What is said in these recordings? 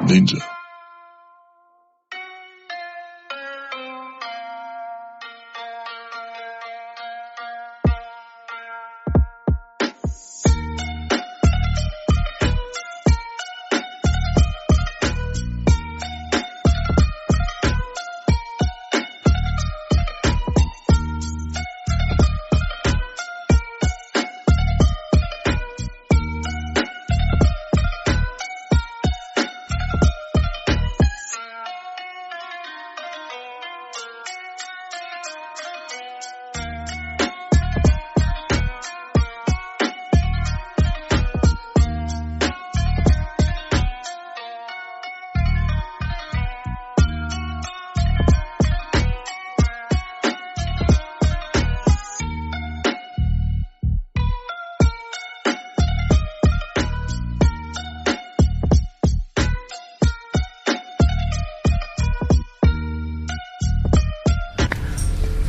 Danger.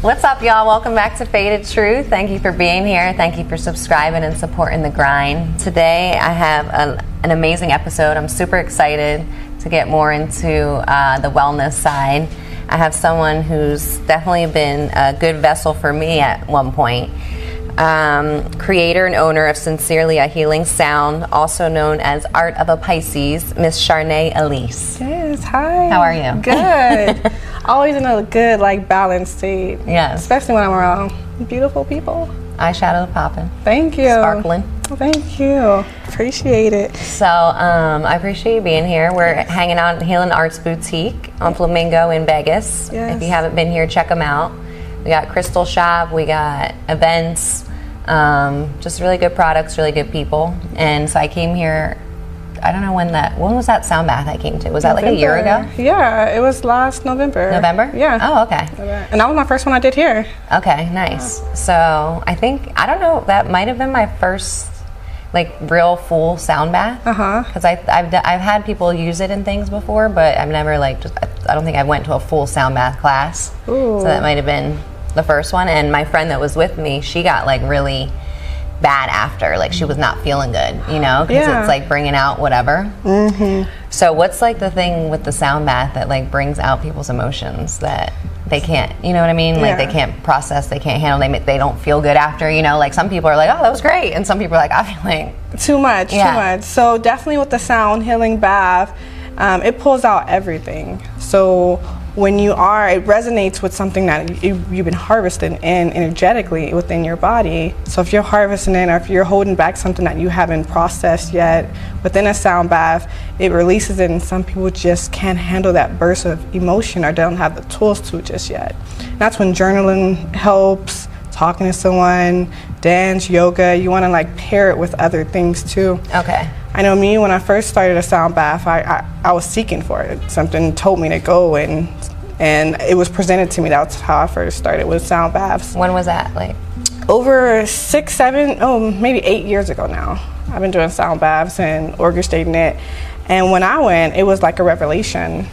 What's up, y'all? Welcome back to Faded Truth. Thank you for being here. Thank you for subscribing and supporting the grind. Today, I have an amazing episode. I'm super excited to get more into the wellness side. I have someone who's definitely been a good vessel for me at one point. Creator and owner of Sincerely a Healing Sound, also known as Art of a Pisces, Miss Charnay-Ellesse. Yes, hi. How are you? Good. Always in a good, balanced state. Yes. Especially when I'm around beautiful people. Eyeshadow popping. Thank you. Sparkling. Thank you. Appreciate it. So, I appreciate you being here. We're hanging out at Healing Arts Boutique on Flamingo in Vegas. Yes. If you haven't been here, check them out. We got Crystal Shop, we got events, just really good products, really good people. And so I came here, I don't know when was that sound bath I came to? Was that like a year ago? Yeah, it was last November. November? Yeah. Oh, okay. And that was my first one I did here. Okay, nice. So I don't know, that might have been my first real full sound bath. Because I've had people use it in things before, but I've never I don't think I went to a full sound bath class. Ooh. So that might have been the first one. And my friend that was with me, she got really bad after. She was not feeling good, because it's bringing out whatever. Mm-hmm. So what's the thing with the sound bath that brings out people's emotions that they can't, you know what I mean? They can't process, they can't handle, they don't feel good after, some people are oh, that was great. And some people are I feel too much. So definitely with the sound healing bath, it pulls out everything. So when it resonates with something that you've been harvesting in energetically within your body. So if you're harvesting it, or if you're holding back something that you haven't processed yet within a sound bath, it releases it, and some people just can't handle that burst of emotion or don't have the tools to just yet. That's when journaling helps, talking to someone, dance, yoga. You want to pair it with other things too. Okay. I know me, when I first started a sound bath, I was seeking for it. Something told me to go, and it was presented to me. That's how I first started with sound baths. When was that? Over 6, 7, maybe 8 years ago now. I've been doing sound baths and orchestrating it. And when I went, it was like a revelation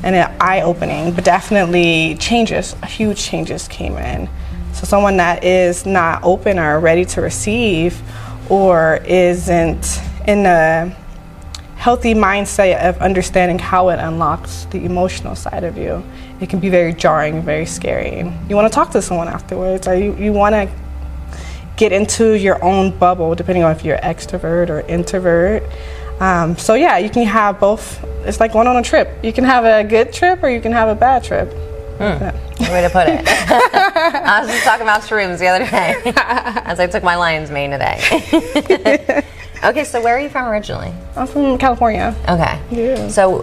and an eye-opening, but definitely huge changes came in. So someone that is not open or ready to receive, or isn't in a healthy mindset of understanding how it unlocks the emotional side of you, it can be very jarring, very scary. You want to talk to someone afterwards, or you want to get into your own bubble, depending on if you're extrovert or introvert. So yeah, you can have both. It's like going on a trip. You can have a good trip, or you can have a bad trip. Good way to put it. I was just talking about shrooms the other day as I took my lion's mane today. Okay, so where are you from originally? I'm from California. Okay. Yeah. So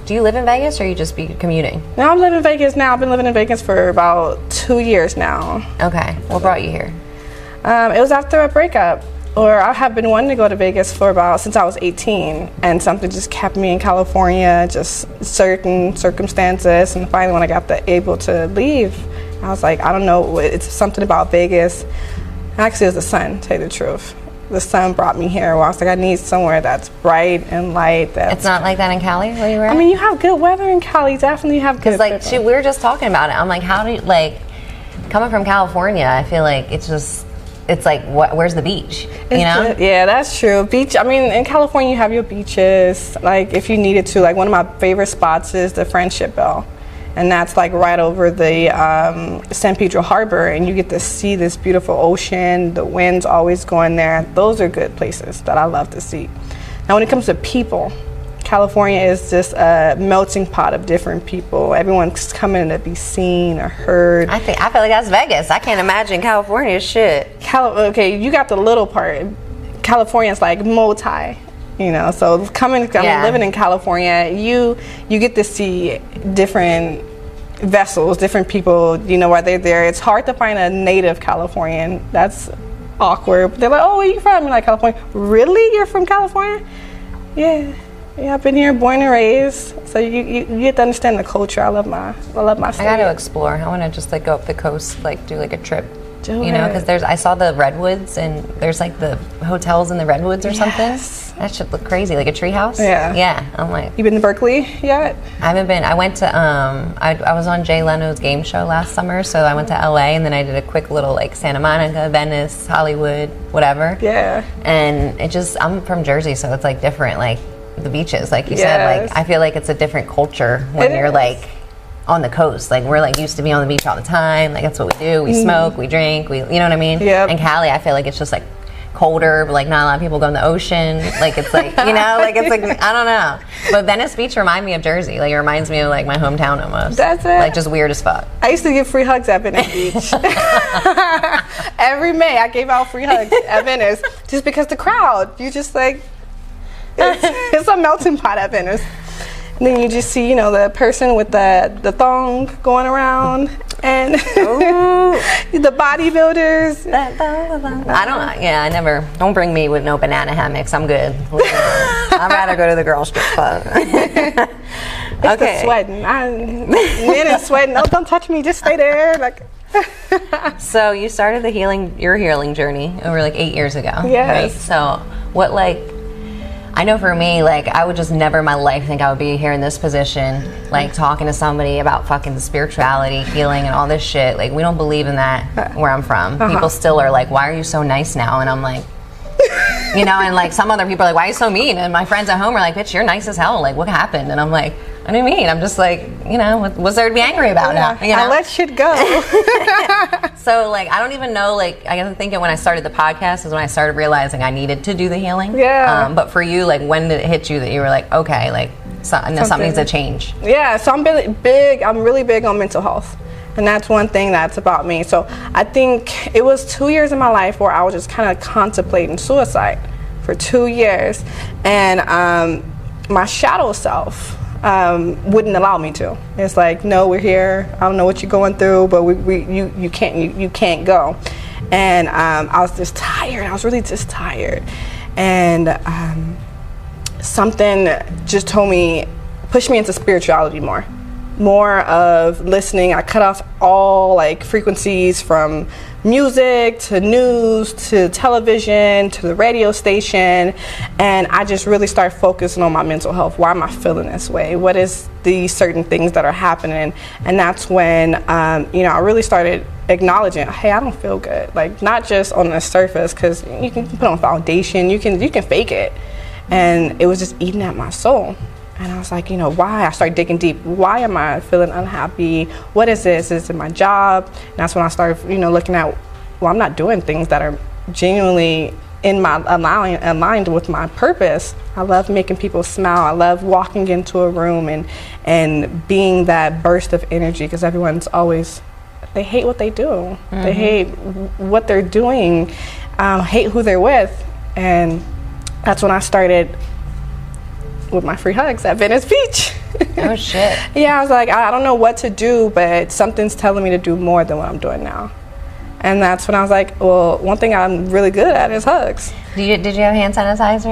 do you live in Vegas, or you just be commuting? Now I'm living in Vegas now. I've been living in Vegas for about 2 years now. Okay. What brought you here? It was after a breakup. Or I have been wanting to go to Vegas since I was 18, and something just kept me in California, just certain circumstances. And finally, when I got able to leave, I was I don't know, it's something about Vegas. Actually, it was the sun, to tell you the truth. The sun brought me here. Where I was I need somewhere that's bright and light. It's not like that in Cali, where you were at? I mean, you have good weather in Cali. Definitely have good weather. Because we were just talking about it. I'm how do you, coming from California, I feel it's just it's like, where's the beach? You know? Yeah, that's true. Beach. I mean, in California, you have your beaches. Like, if you needed to, like, one of my favorite spots is the Friendship Bell, and that's like right over the San Pedro Harbor, and you get to see this beautiful ocean. The wind's always going there. Those are good places that I love to see. Now, when it comes to people, California is just a melting pot of different people. Everyone's coming to be seen or heard. I feel like that's Vegas. I can't imagine California shit. Okay, you got the little part. California's like multi, you know. So living in California, you get to see different vessels, different people. You know, while they're there, it's hard to find a native Californian. That's awkward. They're like, "Oh, where you from?" You're like, "California." Really? You're from California? Yeah. Yeah, I've been here, born and raised, so you get to understand the culture. I love my state. I got to explore. I want to just like go up the coast, like do like a trip. You know, because I saw the redwoods, and there's like the hotels in the redwoods or something. That should look crazy, like a tree house. Yeah. I'm like, you been to Berkeley yet? I haven't been. I went to I was on Jay Leno's game show last summer, so I went to LA, and then I did a quick little like Santa Monica, Venice, Hollywood, whatever. Yeah. And I'm from Jersey, so it's like different, like the beaches, like you said. Like I feel like it's a different culture when you're like on the coast. Like we're like used to be on the beach all the time. Like that's what we do. We smoke, we drink, you know what I mean? Yeah. In Cali, I feel like it's just like colder, but like not a lot of people go in the ocean. Like it's like, you know, like it's like, I don't know. But Venice Beach reminds me of Jersey. Like it reminds me of like my hometown almost. That's it. Like just weird as fuck. I used to give free hugs at Venice Beach. Every May I gave out free hugs at Venice just because the crowd, you just like, it's a melting pot at Venice. And then you just see, you know, the person with the thong going around, and the bodybuilders. Don't bring me with no banana hammocks. I'm good. I'd rather go to the girls' strip club. It's the sweating. Men are sweating. Oh, don't touch me. Just stay there. Like. So you started your healing journey over like 8 years ago. Yes. Right? So what I know for me, like, I would just never in my life think I would be here in this position, like, talking to somebody about fucking spirituality, healing, and all this shit. Like, we don't believe in that where I'm from. People still are like, why are you so nice now? And I'm like, you know, and, like, some other people are like, why are you so mean? And my friends at home are like, bitch, you're nice as hell. Like, what happened? And I'm like, what do you mean? I'm just like, you know, what's there to be angry about now? You know? I let shit go. So, like, I don't even know, like, I guess thinking when I started the podcast is when I started realizing I needed to do the healing. Yeah. But for you, like, when did it hit you that you were like, okay, like, something needs to change? Yeah, so I'm really big on mental health. And that's one thing that's about me. So I think it was 2 years in my life where I was just kind of contemplating suicide for 2 years. And my shadow self wouldn't allow me to. It's like, no, we're here. I don't know what you're going through, but you can't go. And I was just tired. I was really just tired. And something just pushed me into spirituality more of listening. I cut off all like frequencies from music to news to television to the radio station, and I just really started focusing on my mental health. Why am I feeling this way? What is these certain things that are happening? And that's when I really started acknowledging, hey, I don't feel good. Like, not just on the surface, because you can put on foundation, you can fake it, and it was just eating at my soul. And I was like, why? I started digging deep. Why am I feeling unhappy? What is this? Is it my job? And that's when I started, looking at, well, I'm not doing things that are genuinely aligned with my purpose. I love making people smile. I love walking into a room and being that burst of energy, because everyone's always, they hate what they do. Mm-hmm. They hate what they're doing, hate who they're with. And that's when I started with my free hugs at Venice Beach. Oh, shit. Yeah, I was like, I don't know what to do, but something's telling me to do more than what I'm doing now. And that's when I was like, well, one thing I'm really good at is hugs. Did you have hand sanitizer?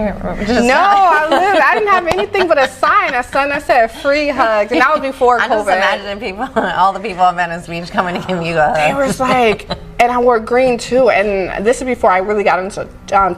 No, I didn't have anything but a sign that said free hugs, and that was before COVID. I'm just imagining all the people at Venice Beach coming to give you a hug. It was like, and I wore green too, and this is before I really got into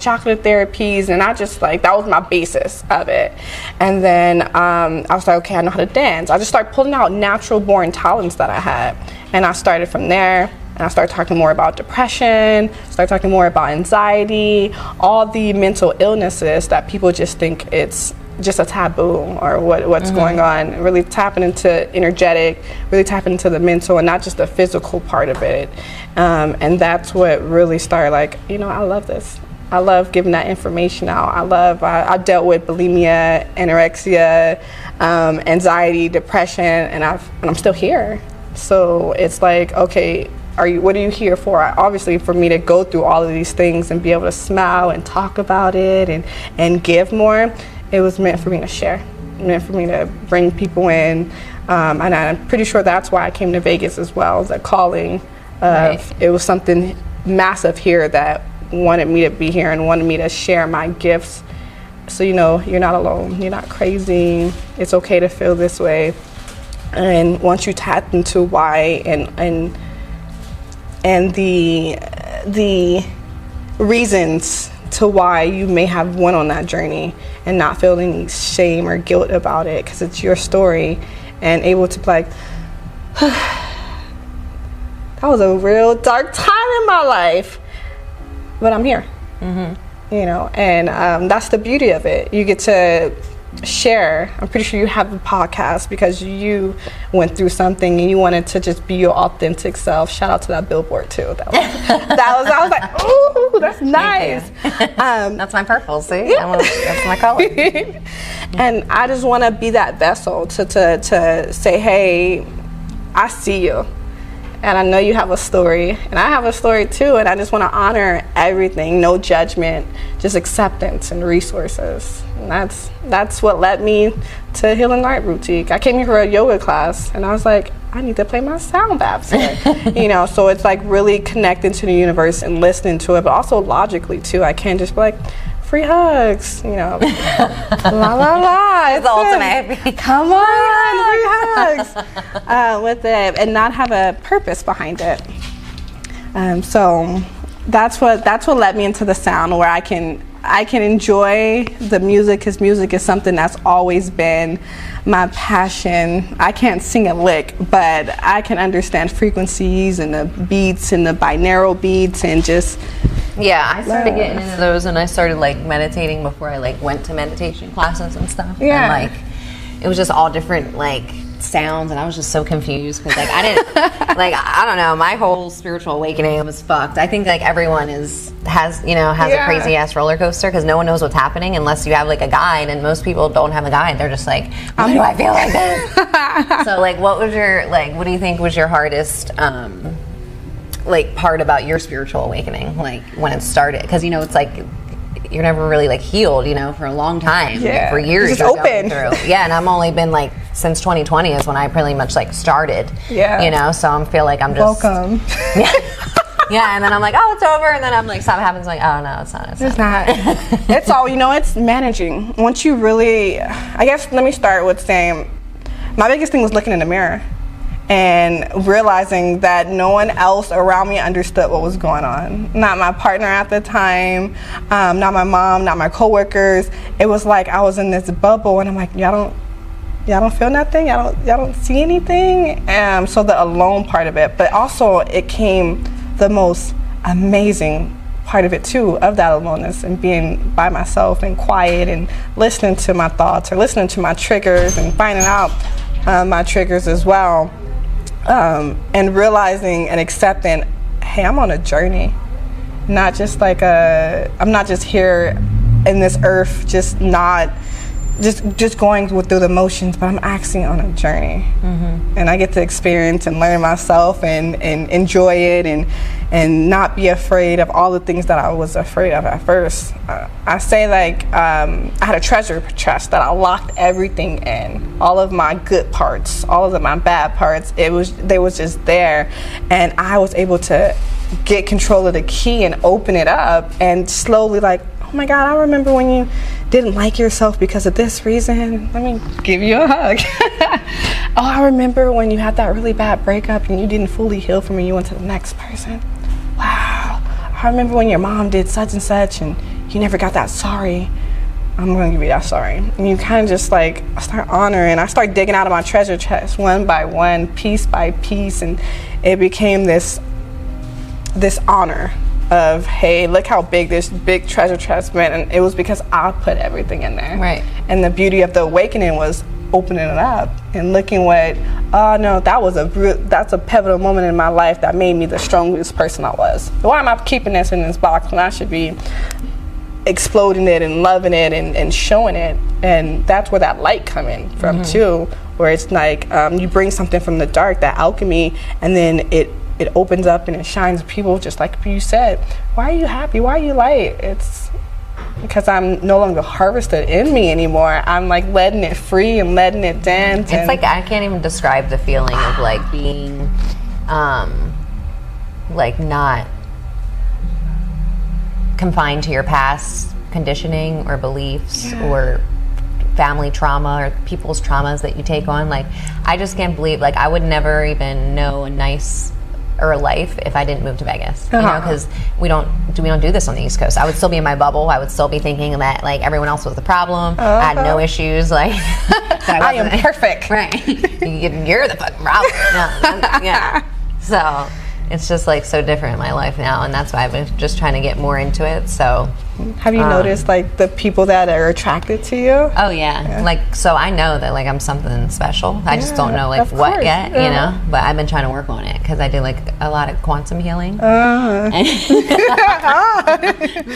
chocolate therapies, and I just like, that was my basis of it. And then I was like, okay, I know how to dance. I just started pulling out natural born talents that I had, and I started from there. and I started talking more about depression, started talking more about anxiety, all the mental illnesses that people just think it's just a taboo or what's going on. Really tapping into energetic, really tapping into the mental and not just the physical part of it. And that's what really started like, you know, I love this. I love giving that information out. I dealt with bulimia, anorexia, anxiety, depression, and I'm still here. So it's like, okay, what are you here for? Obviously, for me to go through all of these things and be able to smile and talk about it and give more, it was meant for me to share, meant for me to bring people in. And I'm pretty sure that's why I came to Vegas as well, the calling of, it was something massive here that wanted me to be here and wanted me to share my gifts. So, you know, you're not alone, you're not crazy, it's okay to feel this way. And once you tap into why and the reasons to why you may have went on that journey and not feel any shame or guilt about it because it's your story, and able to be like, that was a real dark time in my life, but I'm here. You know, and that's the beauty of it. You get to share. I'm pretty sure you have a podcast because you went through something and you wanted to just be your authentic self. Shout out to that billboard too. I was like, ooh, that's nice. That's my purple, see? That's my color. And I just want to be that vessel to say, hey, I see you. And I know you have a story, and I have a story too, and I just want to honor everything, no judgment, just acceptance and resources. And that's what led me to Healing Light Boutique. I came here for a yoga class, and I was like, I need to play my sound baths here. You know, so it's like really connecting to the universe and listening to it, but also logically too. I can't just be like, free hugs, you know, la la la. It's the ultimate. Come on, free hugs with it, and not have a purpose behind it. So that's what led me into the sound, where I can enjoy the music, because music is something that's always been my passion. I can't sing a lick, but I can understand frequencies and the beats and the binaural beats and just. Yeah, I started getting into those, and I started like meditating before I like went to meditation classes and stuff. Yeah. And like it was just all different like sounds, and I was just so confused because like I didn't like, I don't know, my whole spiritual awakening was fucked. I think like everyone has a crazy ass roller coaster because no one knows what's happening unless you have like a guide, and most people don't have a guide. They're just like, why do I feel like this? So like what do you think was your hardest like part about your spiritual awakening, like when it started? Because you know it's like you're never really like healed, you know, for a long time. Like, for years it's open through. Yeah, and I'm only been like since 2020 is when I pretty much like started. Yeah, you know, so I feel like I'm just welcome. Yeah, and then I'm like, oh, it's over, and then I'm like, something happens, like, oh no, it's not. It's not. It's all, you know, it's managing. Once you really, I guess, let me start with saying, my biggest thing was looking in the mirror and realizing that no one else around me understood what was going on. Not my partner at the time, not my mom, not my coworkers. It was like I was in this bubble, and I'm like, y'all don't feel nothing? Y'all don't see anything? So the alone part of it, but also it came the most amazing part of it too, of that aloneness and being by myself and quiet and listening to my thoughts or listening to my triggers and finding out my triggers as well. And realizing and accepting, hey, I'm on a journey. Not just like I'm not just here in this earth, just going through the motions, but I'm actually on a journey. Mm-hmm. And I get to experience and learn myself and enjoy it and not be afraid of all the things that I was afraid of at first. I say like I had a treasure chest that I locked everything in, all of my good parts, all of my bad parts. They was just there, and I was able to get control of the key and open it up and slowly like, oh my God, I remember when you didn't like yourself because of this reason. Let me give you a hug. Oh, I remember when you had that really bad breakup and you didn't fully heal from it. You went to the next person. Wow. I remember when your mom did such and such and you never got that sorry. I'm going to give you that sorry. And you kind of just like start honoring. I start digging out of my treasure chest one by one, piece by piece. And it became this this honor of, hey, look how big this big treasure chest went, and it was because I put everything in there. Right. And the beauty of the awakening was opening it up and looking what, oh no, that's a pivotal moment in my life that made me the strongest person I was. Why am I keeping this in this box when I should be exploding it and loving it and showing it? And that's where that light coming from too, where it's like you bring something from the dark, that alchemy, and then it opens up and it shines people, just like you said. Why are you happy? Why are you light? It's because I'm no longer harvested in me anymore. I'm like letting it free and letting it dance. It's like, I can't even describe the feeling of like being like not confined to your past conditioning or beliefs or family trauma or people's traumas that you take on. Like, I just can't believe, like, I would never even know a nice or life if I didn't move to Vegas, you know, because we don't do this on the East Coast. I would still be in my bubble. I would still be thinking that like everyone else was the problem. I had no issues. Like, I am perfect. Right? You're the fucking problem. No, yeah. So it's just like so different in my life now, and that's why I've been just trying to get more into it. So have you noticed like the people that are attracted to you? Oh yeah. Like, so I know that like I'm something special. I just don't know like what yet, you know, but I've been trying to work on it because I do like a lot of quantum healing. I'm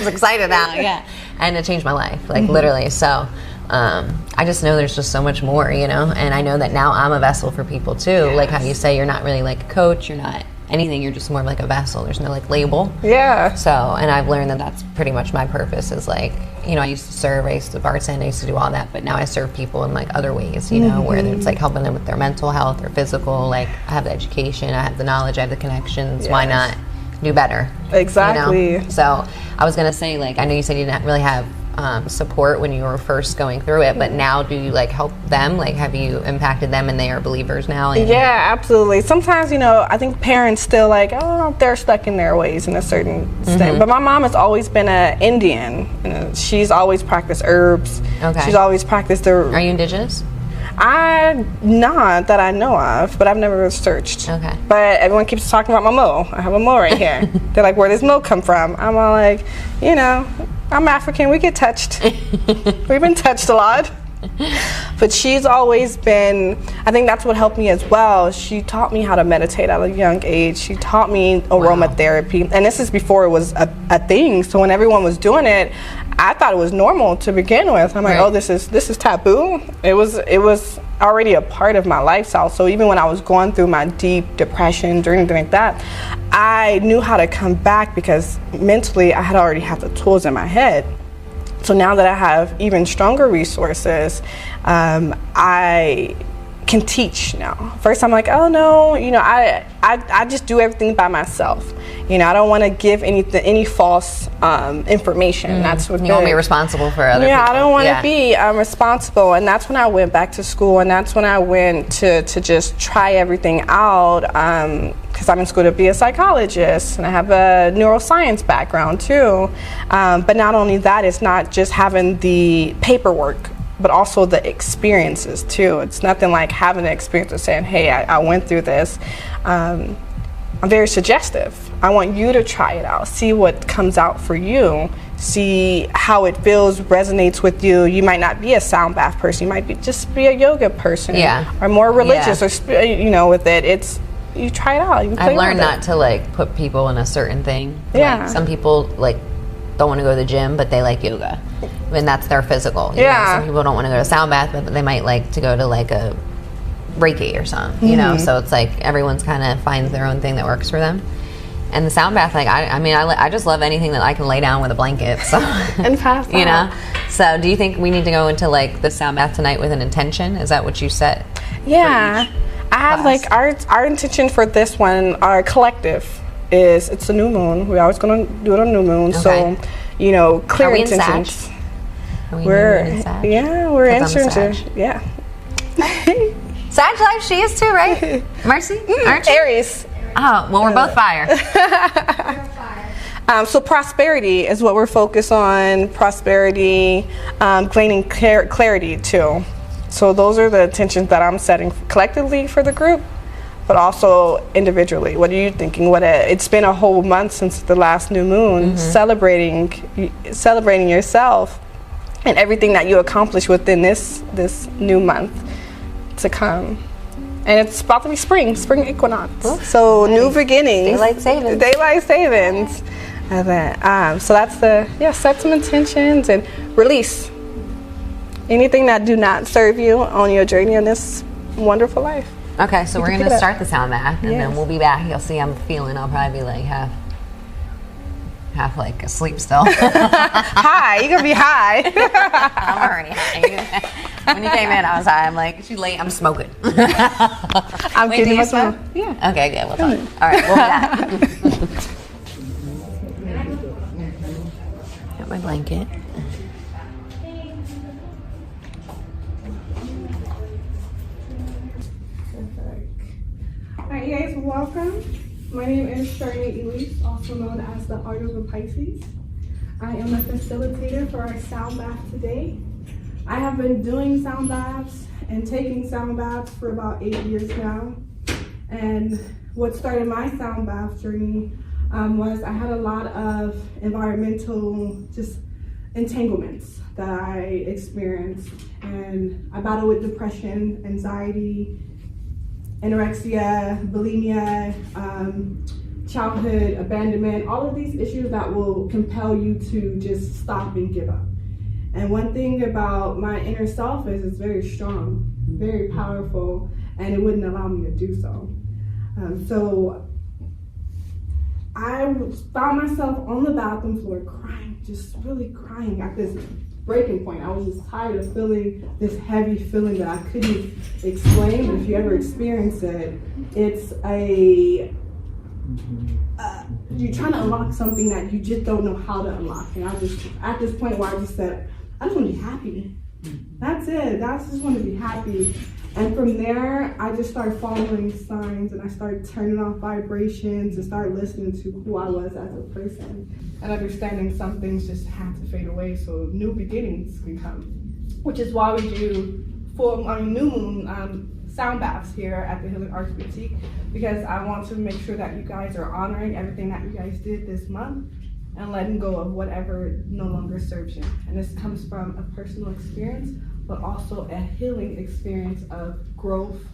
excited now, yeah, and it changed my life, like literally. So I just know there's just so much more, you know, and I know that now I'm a vessel for people too. Like how you say you're not really like a coach, you're not anything, you're just more like a vessel. There's no like label. Yeah. So, and I've learned that that's pretty much my purpose is like, you know, I used to serve, I used to bartend, I used to do all that, but now I serve people in like other ways, you know, where it's like helping them with their mental health or physical. Like, I have the education, I have the knowledge, I have the connections. Why not do better? Exactly. You know? So I was gonna say, like, I know you said you didn't really have support when you were first going through it, but now do you like help them? Like, have you impacted them and they are believers now? Yeah, absolutely. Sometimes, you know, I think parents still like, oh, they're stuck in their ways in a certain state. But my mom has always been an Indian. She's always practiced herbs. Okay. She's always practiced Are you indigenous? Not that I know of, but I've never researched. Okay. But everyone keeps talking about my mo. I have a mo right here. They're like, where does mo come from? I'm all like, you know, I'm African. We get touched. We've been touched a lot. But she's always been, I think that's what helped me as well. She taught me how to meditate at a young age. She taught me aromatherapy. And this is before it was a thing. So when everyone was doing it, I thought it was normal to begin with. I'm like, oh, this is taboo. It was already a part of my lifestyle. So even when I was going through my deep depression, or anything like that, I knew how to come back because mentally I had already had the tools in my head. So now that I have even stronger resources, I can teach now. First I'm like, oh no, you know, I just do everything by myself. You know, I don't want to give any false information. That's what you want to be responsible for other people. I don't want to be responsible. And that's when I went back to school, and that's when I went to just try everything out. Because I'm in school to be a psychologist, and I have a neuroscience background too. But not only that, it's not just having the paperwork, but also the experiences too. It's nothing like having the experience of saying, hey, I went through this. I'm very suggestive. I want you to try it out, see what comes out for you, see how it feels, resonates with you. You might not be a sound bath person, you might just be a yoga person, or more religious, or you know, with it. It's, you try it out. You I've learned not to like put people in a certain thing. Like, some people like don't want to go to the gym, but they like yoga, and that's their physical. You know? Some people don't want to go to sound bath, but they might like to go to like a Reiki or something. You know, so it's like everyone's kind of finds their own thing that works for them. And the sound bath, like I just love anything that I can lay down with a blanket. So and pass out. You know. So do you think we need to go into like the sound bath tonight with an intention? Is that what you set? Yeah. I have like our intention for this one, our collective, is it's a new moon. We're always going to do it on new moon. So, you know, clear intentions. We're in Sag? Yeah, we're entering. Yeah. Sag life, she is too, right? Mercy, aren't you? Aries. Oh, well, we're both fire. So prosperity is what we're focused on. Prosperity, gaining clarity too. So those are the intentions that I'm setting collectively for the group. but also individually. What are you thinking? It's been a whole month since the last new moon, celebrating yourself and everything that you accomplished within this new month to come. And it's about to be spring equinox. Ooh, so nice. New beginnings. Daylight savings. And then, so that's set some intentions and release anything that do not serve you on your journey in this wonderful life. Okay, so we're going to start the sound bath, and then we'll be back. You'll see I'm feeling, I'll probably be like half like asleep still. High, you're going to be high. I'm already high. When you came in, I was high. I'm like, she's late, I'm smoking. I'm Wait, kidding. do you smoke? Yeah. Okay, good, we'll talk. All right, we'll be back. Got my blanket. Alright, you guys, welcome. My name is Charnay-Ellesse, also known as the Art of a Pisces. I am a facilitator for our sound bath today. I have been doing sound baths and taking sound baths for about 8 years now. And what started my sound bath journey was I had a lot of environmental entanglements that I experienced. And I battled with depression, anxiety, anorexia, bulimia, childhood abandonment, all of these issues that will compel you to just stop and give up. And one thing about my inner self is it's very strong, very powerful, and it wouldn't allow me to do so. So I found myself on the bathroom floor crying, just really crying at this breaking point. I was just tired of feeling this heavy feeling that I couldn't explain, but if you ever experience it, it's you're trying to unlock something that you just don't know how to unlock. And I just, at this point where I just said, I just want to be happy. That's it. I just want to be happy. And from there, I just started following signs, and I started turning off vibrations and started listening to who I was as a person and understanding some things just had to fade away so new beginnings can come, which is why we do new moon sound baths here at the Healing Arts Boutique, because I want to make sure that you guys are honoring everything that you guys did this month and letting go of whatever no longer serves you. And this comes from a personal experience, but also a healing experience of growth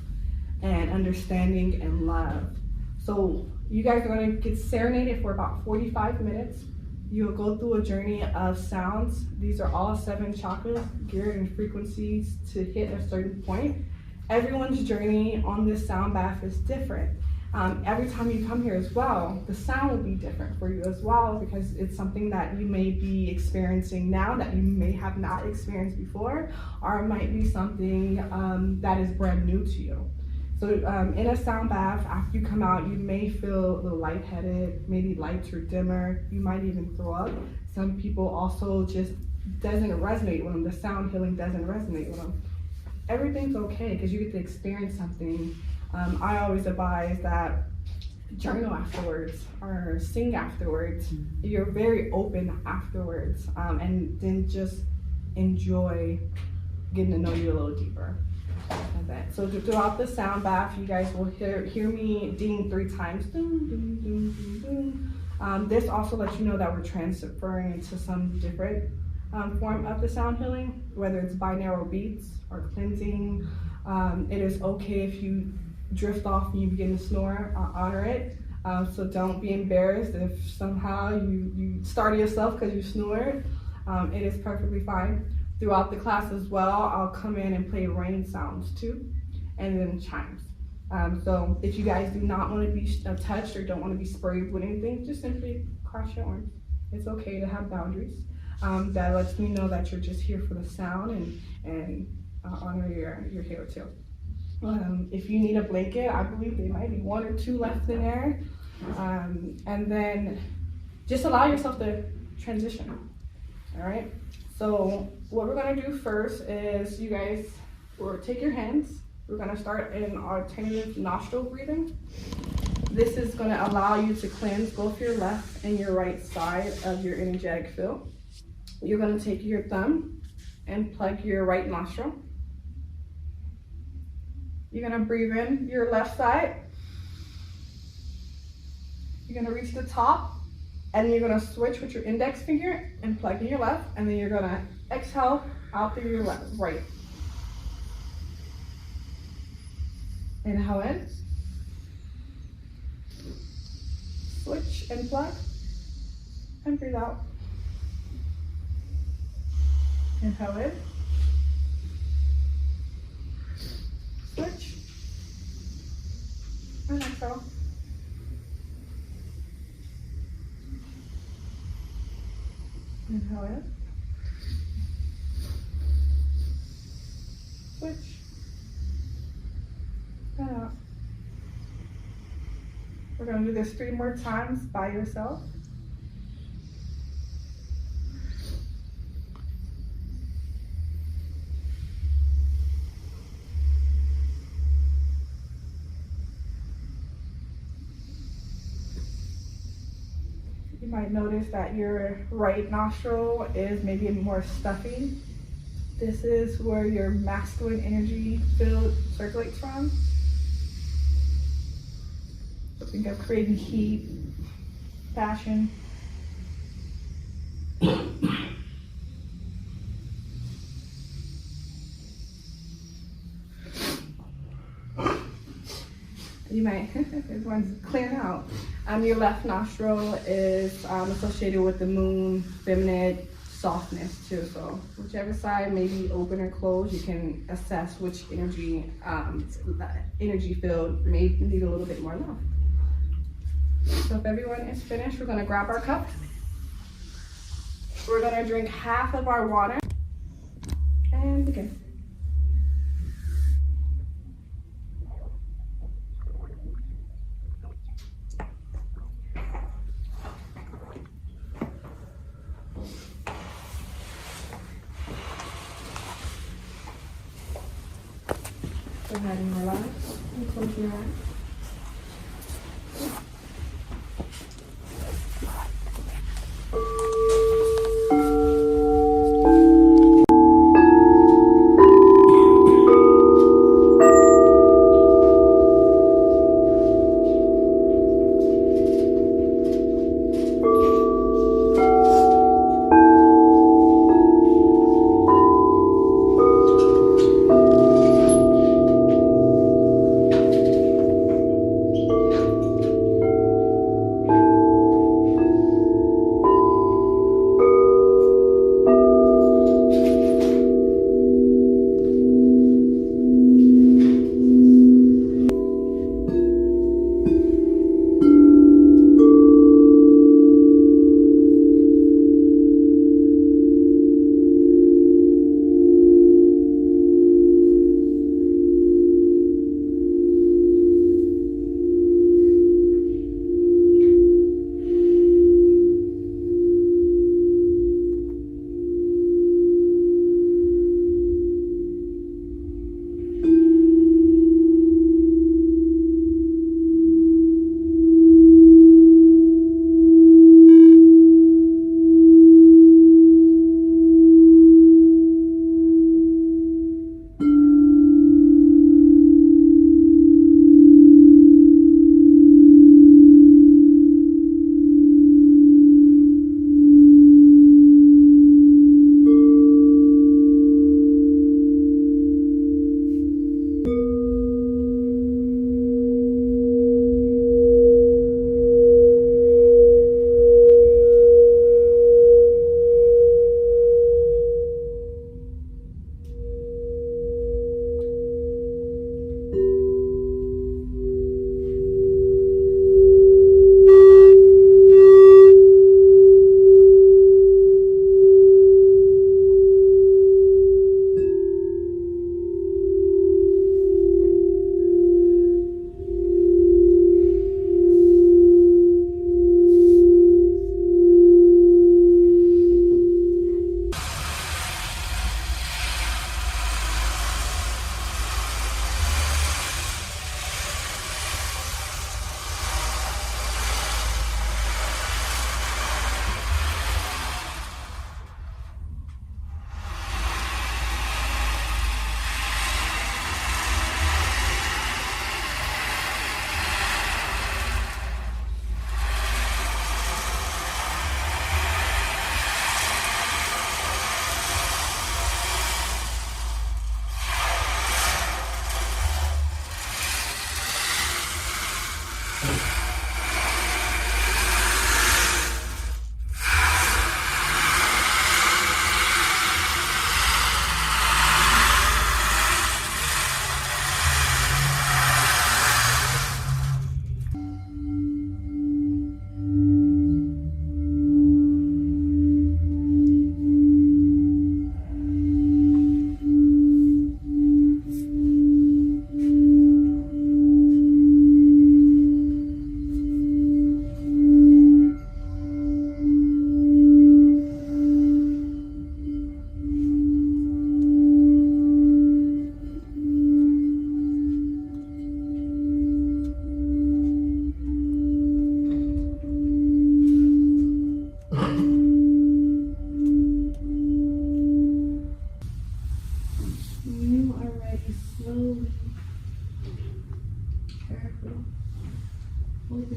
and understanding and love. So you guys are going to get serenaded for about 45 minutes. You'll go through a journey of sounds. These are all 7 chakras geared in frequencies to hit a certain point. Everyone's journey on this sound bath is different. Every time you come here as well, the sound will be different for you as well, because it's something that you may be experiencing now that you may have not experienced before, or it might be something that is brand new to you. So in a sound bath, after you come out, you may feel a little lightheaded, maybe lights are dimmer, you might even throw up. Some people also just doesn't resonate with them, the sound healing doesn't resonate with them. Everything's okay, because you get to experience something. I always advise that journal afterwards or sing afterwards. You're very open afterwards, and then just enjoy getting to know you a little deeper. So throughout the sound bath, you guys will hear me ding 3 times. Ding, ding, ding, ding, ding. This also lets you know that we're transferring into some different form of the sound healing, whether it's binaural beats or cleansing. It is okay if you drift off and you begin to snore. Honor it. So don't be embarrassed if somehow you startle yourself because you snored. It is perfectly fine. Throughout the class as well, I'll come in and play rain sounds too, and then chimes. So if you guys do not want to be touched or don't want to be sprayed with anything, just simply cross your arms. It's okay to have boundaries. That lets me know that you're just here for the sound and honor your hair too. If you need a blanket, I believe there might be 1 or 2 left in there. And then just allow yourself to transition, all right? So what we're gonna do first is you guys will take your hands. We're gonna start in alternative nostril breathing. This is gonna allow you to cleanse both your left and your right side of your energetic field. You're gonna take your thumb and plug your right nostril. You're gonna breathe in your left side You're gonna reach the top, and you're gonna switch with your index finger and plug in your left, and then you're gonna exhale out through your left, right. Inhale in. Switch and plug, and breathe out. Inhale in. Switch. And exhale. Inhale in. Switch. And out. We're going to do this 3 more times by yourself. You might notice that your right nostril is maybe more stuffy. This is where your masculine energy field circulates from. So think of creating heat, passion. You might, this one's clearing out. Your left nostril is associated with the moon, feminine softness too. So whichever side may be open or closed, you can assess which energy field may need a little bit more love. So if everyone is finished, we're gonna grab our cups. We're gonna drink half of our water and begin. Go ahead and relax and close your eyes.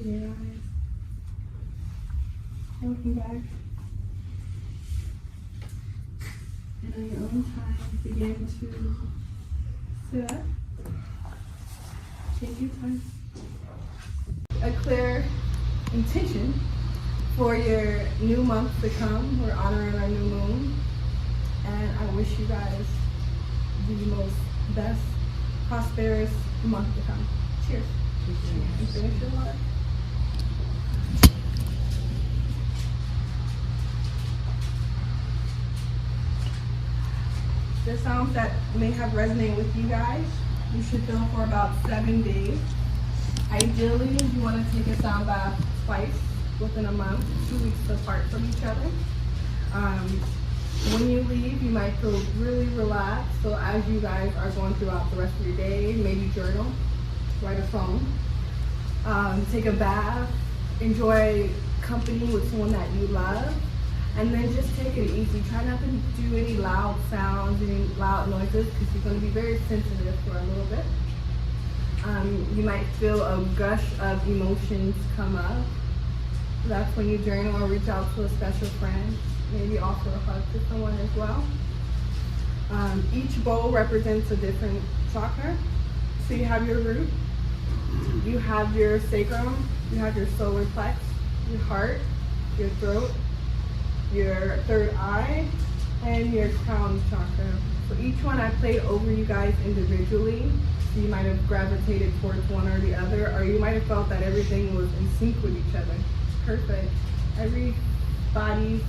Open your eyes. Welcome back. And on your own time, begin to sit up. Take your time. A clear intention for your new month to come. We're honoring our new moon. And I wish you guys the most best, prosperous month to come. Cheers. And finish your water. The sounds that may have resonated with you guys, you should feel for about 7 days. Ideally, you want to take a sound bath twice within a month, 2 weeks apart from each other. When you leave, you might feel really relaxed. So as you guys are going throughout the rest of your day, maybe journal, write a song, take a bath, enjoy company with someone that you love. And then just take it easy. Try not to do any loud sounds, any loud noises, because you're going to be very sensitive for a little bit. You might feel a gush of emotions come up. That's when you journal or reach out to a special friend. Maybe offer a hug to someone as well. Each bowl represents a different chakra. So you have your root, you have your sacrum, you have your solar plex, your heart, your throat, your third eye, and your crown chakra. So each one I played over you guys individually. So you might have gravitated towards one or the other, or you might have felt that everything was in sync with each other. Perfect. Everybody's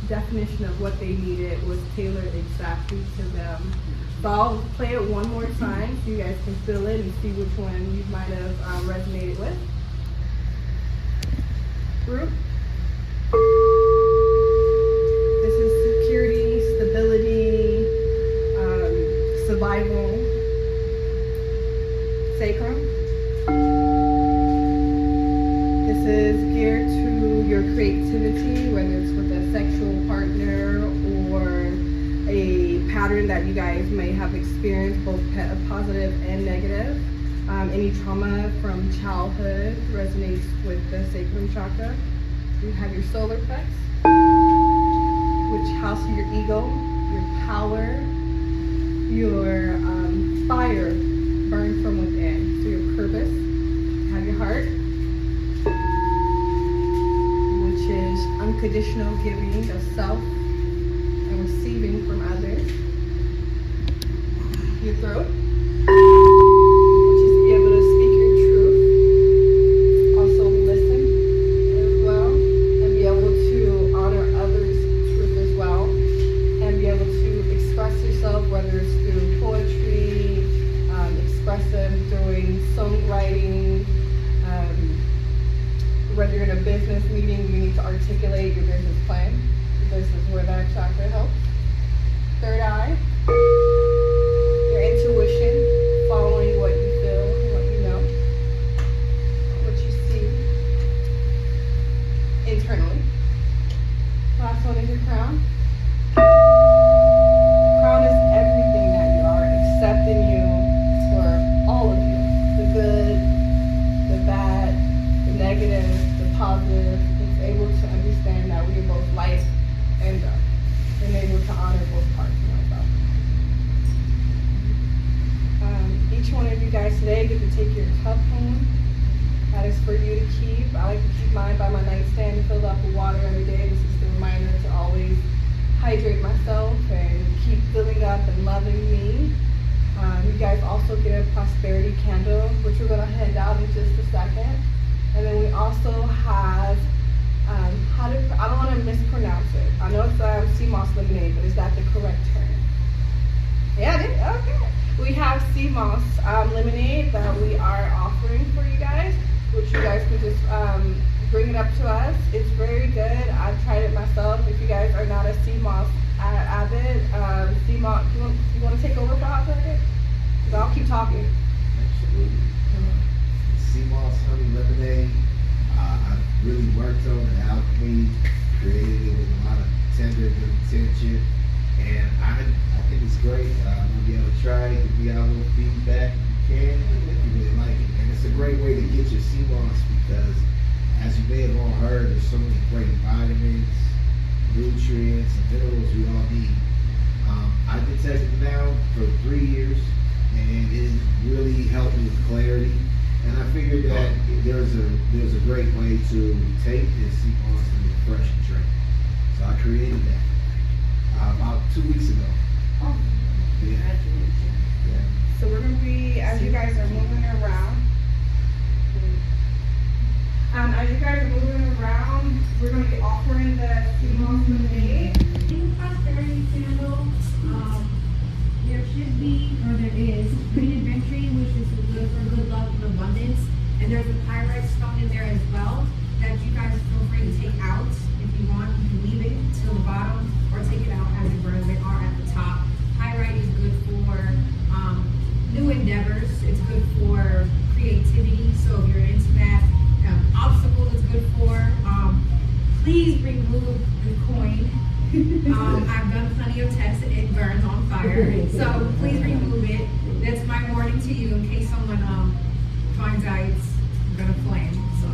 definition of what they needed was tailored exactly to them. So I'll play it one more time so you guys can feel it and see which one you might have resonated with. Root. Stability, survival. Sacrum. This is geared to your creativity, whether it's with a sexual partner or a pattern that you guys may have experienced, both positive and negative. Any trauma from childhood resonates with the sacrum chakra. You have your solar plex, which houses your ego, your power, your fire burned from within. So your purpose. You have your heart, which is unconditional giving of self and receiving from others. Your throat, which is to be able to speak your truth, also listen as well, and be able to honor others' truth as well, and be able to express yourself, whether it's through poetry, expressive, doing songwriting, whether you're in a business meeting, you need to articulate your business plan. This is where that chakra helps. Third eye, your intuition, following what you feel, what you know, what you see internally. Last one is your crown. Crown is everything that you are, accepting you for all of you. The good, the bad, the negative, the positive. It's able to understand that we are both light and dark, and able to honor both parts of myself. Each one of you guys today get to take your cup home. That is for you to keep. I like to keep mine by my nightstand filled up with water every day. This is the reminder to always hydrate myself and keep filling up and loving me. You guys also get a prosperity candle, which we're going to hand out in just a second. And then we also have, I don't want to mispronounce it. I know it's sea moss lemonade, but is that the correct term? Yeah, it is? Okay. We have sea moss lemonade that we are offering for you guys, which you guys can just bring it up to us. It's very good. I've tried it myself. If you guys are not a sea moss avid, sea moss, you want to take over for a hot second? I'll keep talking. Absolutely. Sea moss honey lemonade. I really worked on the alchemy, created it with a lot of tender intention, and I think it's great. I'm gonna be able to try it, give me a little feedback if you can, if you really like it. And it's a great way to get your sea moss because water. There's so many great vitamins, nutrients, and minerals we all need. I've been taking it now for 3 years, and it really helped me with clarity. And I figured that there's a great way to take this sea moss and refresh and drink. So I created that about 2 weeks ago. Oh, Yeah. Yeah. so we're gonna be, as you guys are moving around, we're gonna be offering the sea moss lemonade. In the prosperity candle, there should be, or there is, green adventure, which is good for good luck and abundance. And there's a pyrite stone in there as well that you guys feel free to take out if you want. You can leave it till the bottom or take it out as it burns. They are at the top. Pyrite is good for new endeavors. It's good for creativity. So if you're into that, obstacle is good for. Please remove the coin. I've done plenty of tests and it burns on fire. So please remove it. That's my warning to you in case someone finds out it's gonna flame. So,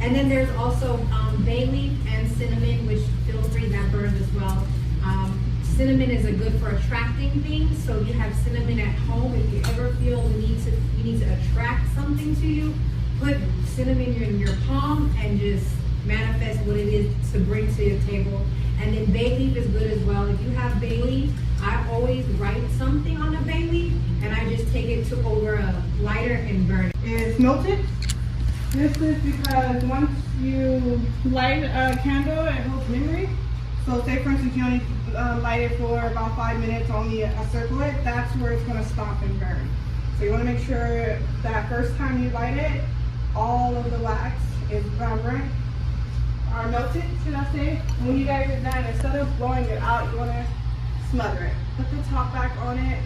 and then there's also bay leaf and cinnamon, which feel free, that burns as well. Cinnamon is a good for attracting things. So you have cinnamon at home. If you ever feel you need to attract something to you, put cinnamon in your palm and just manifest what it is to bring to your table. And then bay leaf is good as well. If you have bay leaf, I always write something on a bay leaf and I just take it to over a lighter and burn it. Is melted. This is because once you light a candle, it holds memory. So say for instance you only light it for about 5 minutes, only a circle it, that's where it's gonna stop and burn. So you wanna make sure that first time you light it, all of the wax is burnt, or melted, should I say. And when you guys are done, instead of blowing it out, you wanna smother it. Put the top back on it,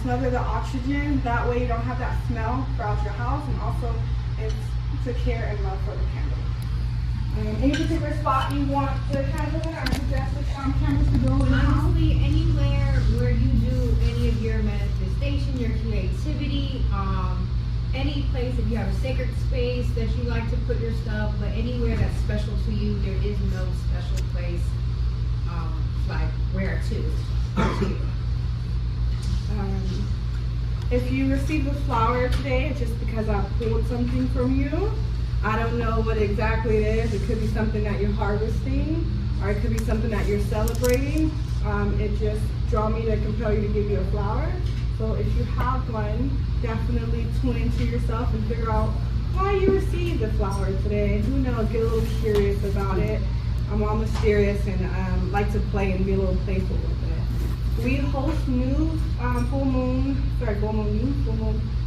smother the oxygen, that way you don't have that smell throughout your house, and also it's a care and love for the candle. Any particular spot you want the candle in, or suggest the candles to go in the house? Honestly, anywhere where you do any of your manifestation, your creativity, any place, if you have a sacred space that you like to put your stuff, but anywhere that's special to you, there is no special place like where to. If you received a flower today, it's just because I pulled something from you. I don't know what exactly it is. It could be something that you're harvesting, or it could be something that you're celebrating. It just drew me to compel you to give you a flower. So if you have one, definitely tune into yourself and figure out why you received the flower today. Who knows, get a little curious about it. I'm all mysterious and like to play and be a little playful with it. We host new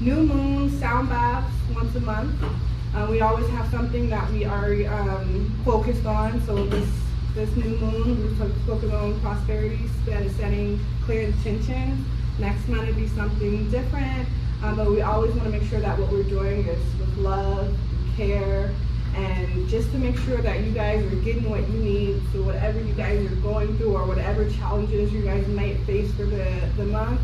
new moon sound baths once a month. We always have something that we are focused on. So this new moon, we're focused on prosperity, setting clear intentions. Next month it'd be something different, but we always want to make sure that what we're doing is with love, care, and just to make sure that you guys are getting what you need. So whatever you guys are going through or whatever challenges you guys might face for the month,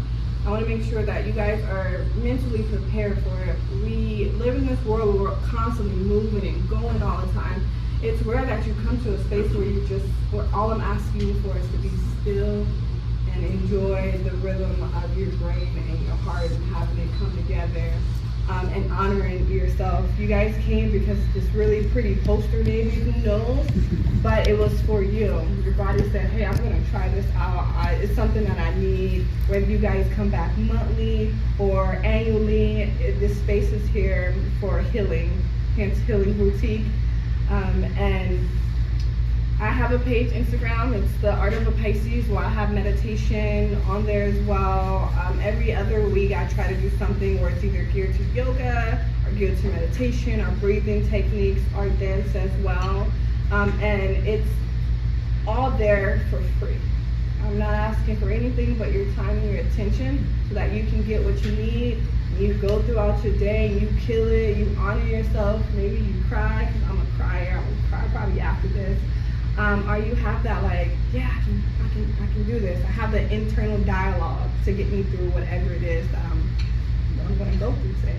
I want to make sure that you guys are mentally prepared for it. We live in this world where we're constantly moving and going all the time. It's rare that you come to a space where all I'm asking you for is to be still and enjoy the rhythm of your brain and your heart and having it come together, and honoring yourself. You guys came because this really pretty poster maybe, who knows, but it was for you. Your body said, hey, I'm gonna try this out. It's something that I need. Whether you guys come back monthly or annually, this space is here for healing, hence Healing Boutique. And I have a page, Instagram, it's The Art of a Pisces, where I have meditation on there as well. Every other week I try to do something where it's either geared to yoga or geared to meditation or breathing techniques or dance as well. And it's all there for free. I'm not asking for anything but your time and your attention so that you can get what you need. You go throughout your day and you kill it, you honor yourself. Maybe you cry, because I'm a crier, I will cry probably after this. Or you have that like, yeah, I can do this. I have the internal dialogue to get me through whatever it is that I'm gonna go through today.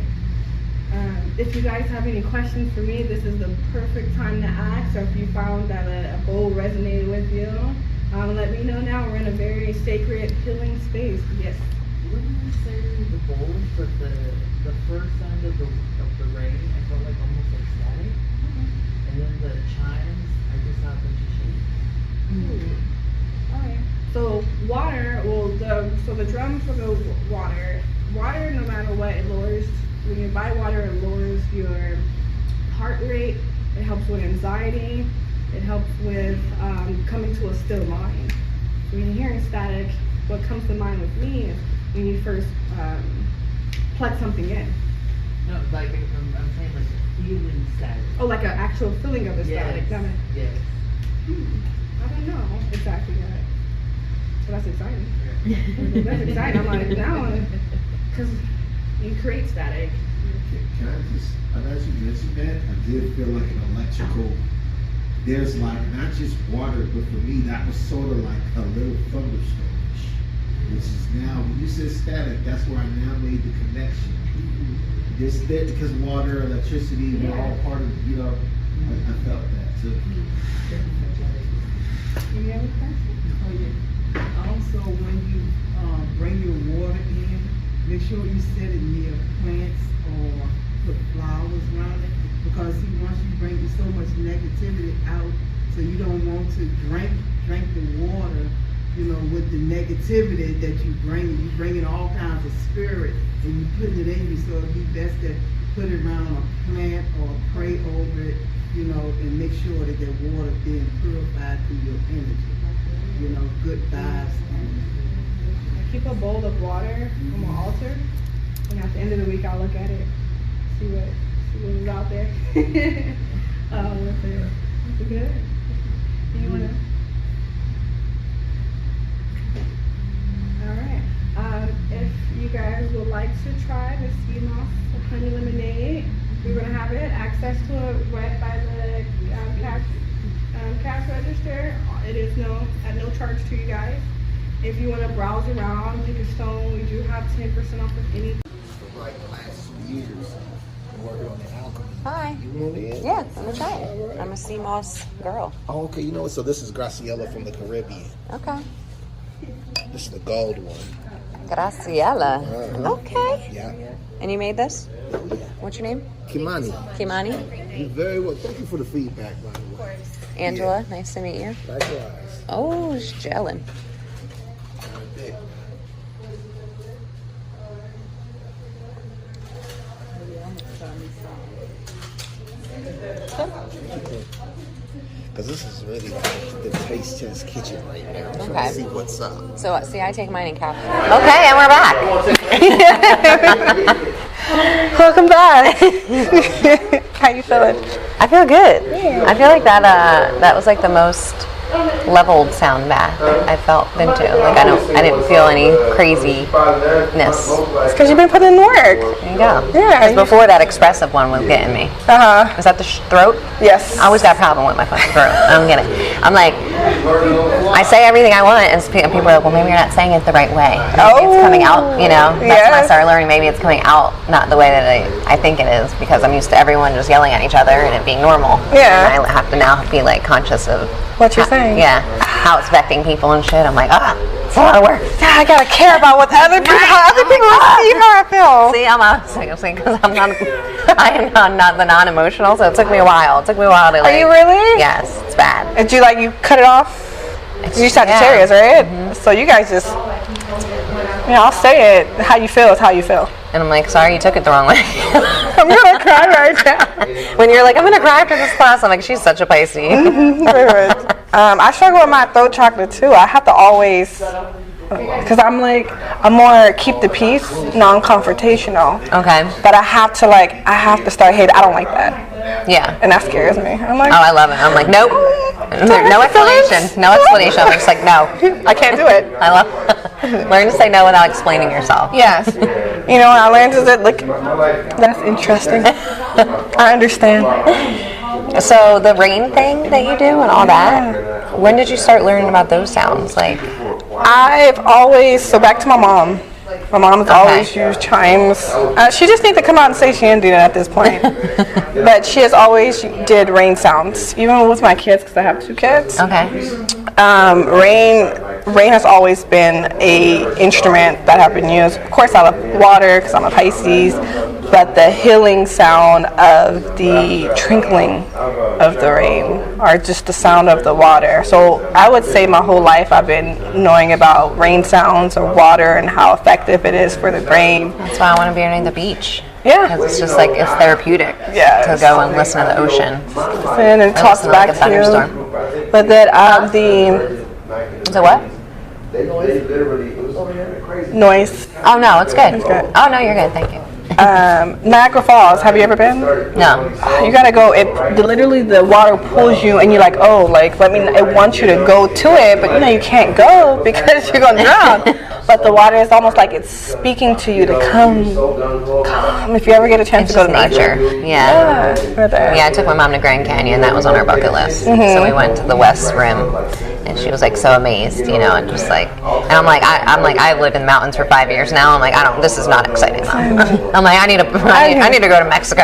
If you guys have any questions for me, this is the perfect time to ask. So if you found that a bowl resonated with you, let me know now. We're in a very sacred healing space. Yes. When you say the bowl for the first sound of the rain, I felt like almost like static. And then the chimes, I just thought that you shake. Alright. So water, the drum for the water, no matter what, it lowers, when you buy water, it lowers your heart rate, it helps with anxiety, it helps with coming to a still mind. So when you're hearing static, what comes to mind with me is when you first plug something in. No, like I'm saying like a feeling static. Oh, like an actual feeling of the static. Yes. I don't know exactly that. But that's exciting. That's exciting. I'm like, now, because you create static. Can I just, as you mentioned that, I did feel like an electrical, there's like not just water, but for me that was sort of like a little thunderstorm, which is now, when you said static, that's where I now made the connection. This there, because water, electricity, we're all part of, I felt that too. Any other questions? Oh, yeah. Also, when you bring your water in, make sure you set it near plants or put flowers around it, because once you bring so much negativity out, so you don't want to drink the water, with the negativity that you bring in all kinds of spirit, and you put it in you. So it'd be best to put it around a plant or pray over it, and make sure that the water being purified through your energy. Good vibes. I keep a bowl of water on my altar, and at the end of the week I'll look at it, see what is out there. With it. That's good. Anyone else? Alright. If you guys would like to try the sea moss honey lemonade, we're gonna have it access to it read by the cash register. It is at no charge to you guys. If you want to browse around, pick a stone, we do have 10% off of any. For like the last 2 years, I'm working on the alchemy. Hi. You want in? Yeah, I'm gonna try it. I'm a sea moss girl. Oh, okay, so this is Graciela from the Caribbean. Okay. This is the gold one. Graciela. Uh-huh. Okay. Yeah. And you made this? What's your name? Kimani. Kimani? You're very well. Thank you for the feedback, by the way. Angela, nice to meet you. Likewise. Oh, she's gelling. Because this is really like the taste test kitchen right now. I'm trying Okay. to see what's up. So, I take mine in capsule. Okay, and we're back. Welcome back. How you feeling? I feel good. I feel like that was like the most leveled sound bath I felt been to. Like I didn't feel any craziness. It's because you've been putting in work. There you go. Yeah. Because before that expressive one was getting me. Is that the throat? Yes. I always got a problem with my fucking throat. I don't get it. I'm like, I say everything I want, and people are like, well, maybe you're not saying it the right way. Maybe it's coming out, That's when I started learning. Maybe it's coming out not the way that I think it is, because I'm used to everyone just yelling at each other and it being normal. Yeah. And I have to now be like conscious of What you're saying. Yeah. How it's affecting people and shit. I'm like, it's a lot of work. Yeah, I gotta care about what other people see how I feel. See, I'm saying because I am not the non-emotional, so it took me a while. To like. Are you really? Yes, it's bad. Did you cut it off? You Sagittarius, right? Mm-hmm. So you guys just, I'll say it. How you feel is how you feel. And I'm like, sorry, you took it the wrong way. I'm gonna cry right now. When you're like, I'm gonna cry after this class, I'm like, she's such a Pisces. I struggle with my throat chakra too. I have to always, because I'm more keep the peace, non-confrontational. Okay. But I have to start hating. I don't like that. Yeah. And that scares me. I'm like, oh, I love it. I'm like, nope. No explanation. No explanation. I'm just like, no. I can't do it. I love learn to say no without explaining yourself. Yes. When I learned is that, look, that's interesting. I understand. So the rain thing that you do and all that, when did you start learning about those sounds? Like, I've always, back to my mom. My mom's always used chimes. She just needs to come out and say she didn't do that at this point. But she has always did rain sounds, even with my kids, because I have 2 kids. Okay. Rain has always been a instrument that have been used. Of course, I love water because I'm a Pisces, but the healing sound of the trickling of the rain, or just the sound of the water. So I would say my whole life I've been knowing about rain sounds or water and how effective it is for the brain. That's why I want to be near the beach. Yeah. Because it's just like, it's therapeutic Yes. to go and listen to the ocean. And it talks listen to, back like, a thunderstorm. to, but that the So what? noise. Oh, no, it's good. good. Oh, no, you're good. Thank you. Niagara Falls. Have you ever been? No. You gotta go. Literally the water pulls you, and you're like, oh, like it wants you to go to it, but you can't go because you're gonna drown. But the water is almost like it's speaking to you to come. If you ever get a chance It's to go just to nature. Yeah. right there. Yeah, I took my mom to Grand Canyon. That was on our bucket list. Mm-hmm. So we went to the West Rim, and she was like so amazed, and just like, and I'm like, I've lived in the mountains for 5 years now. I'm like, this is not exciting enough. I'm like, I need to go to Mexico.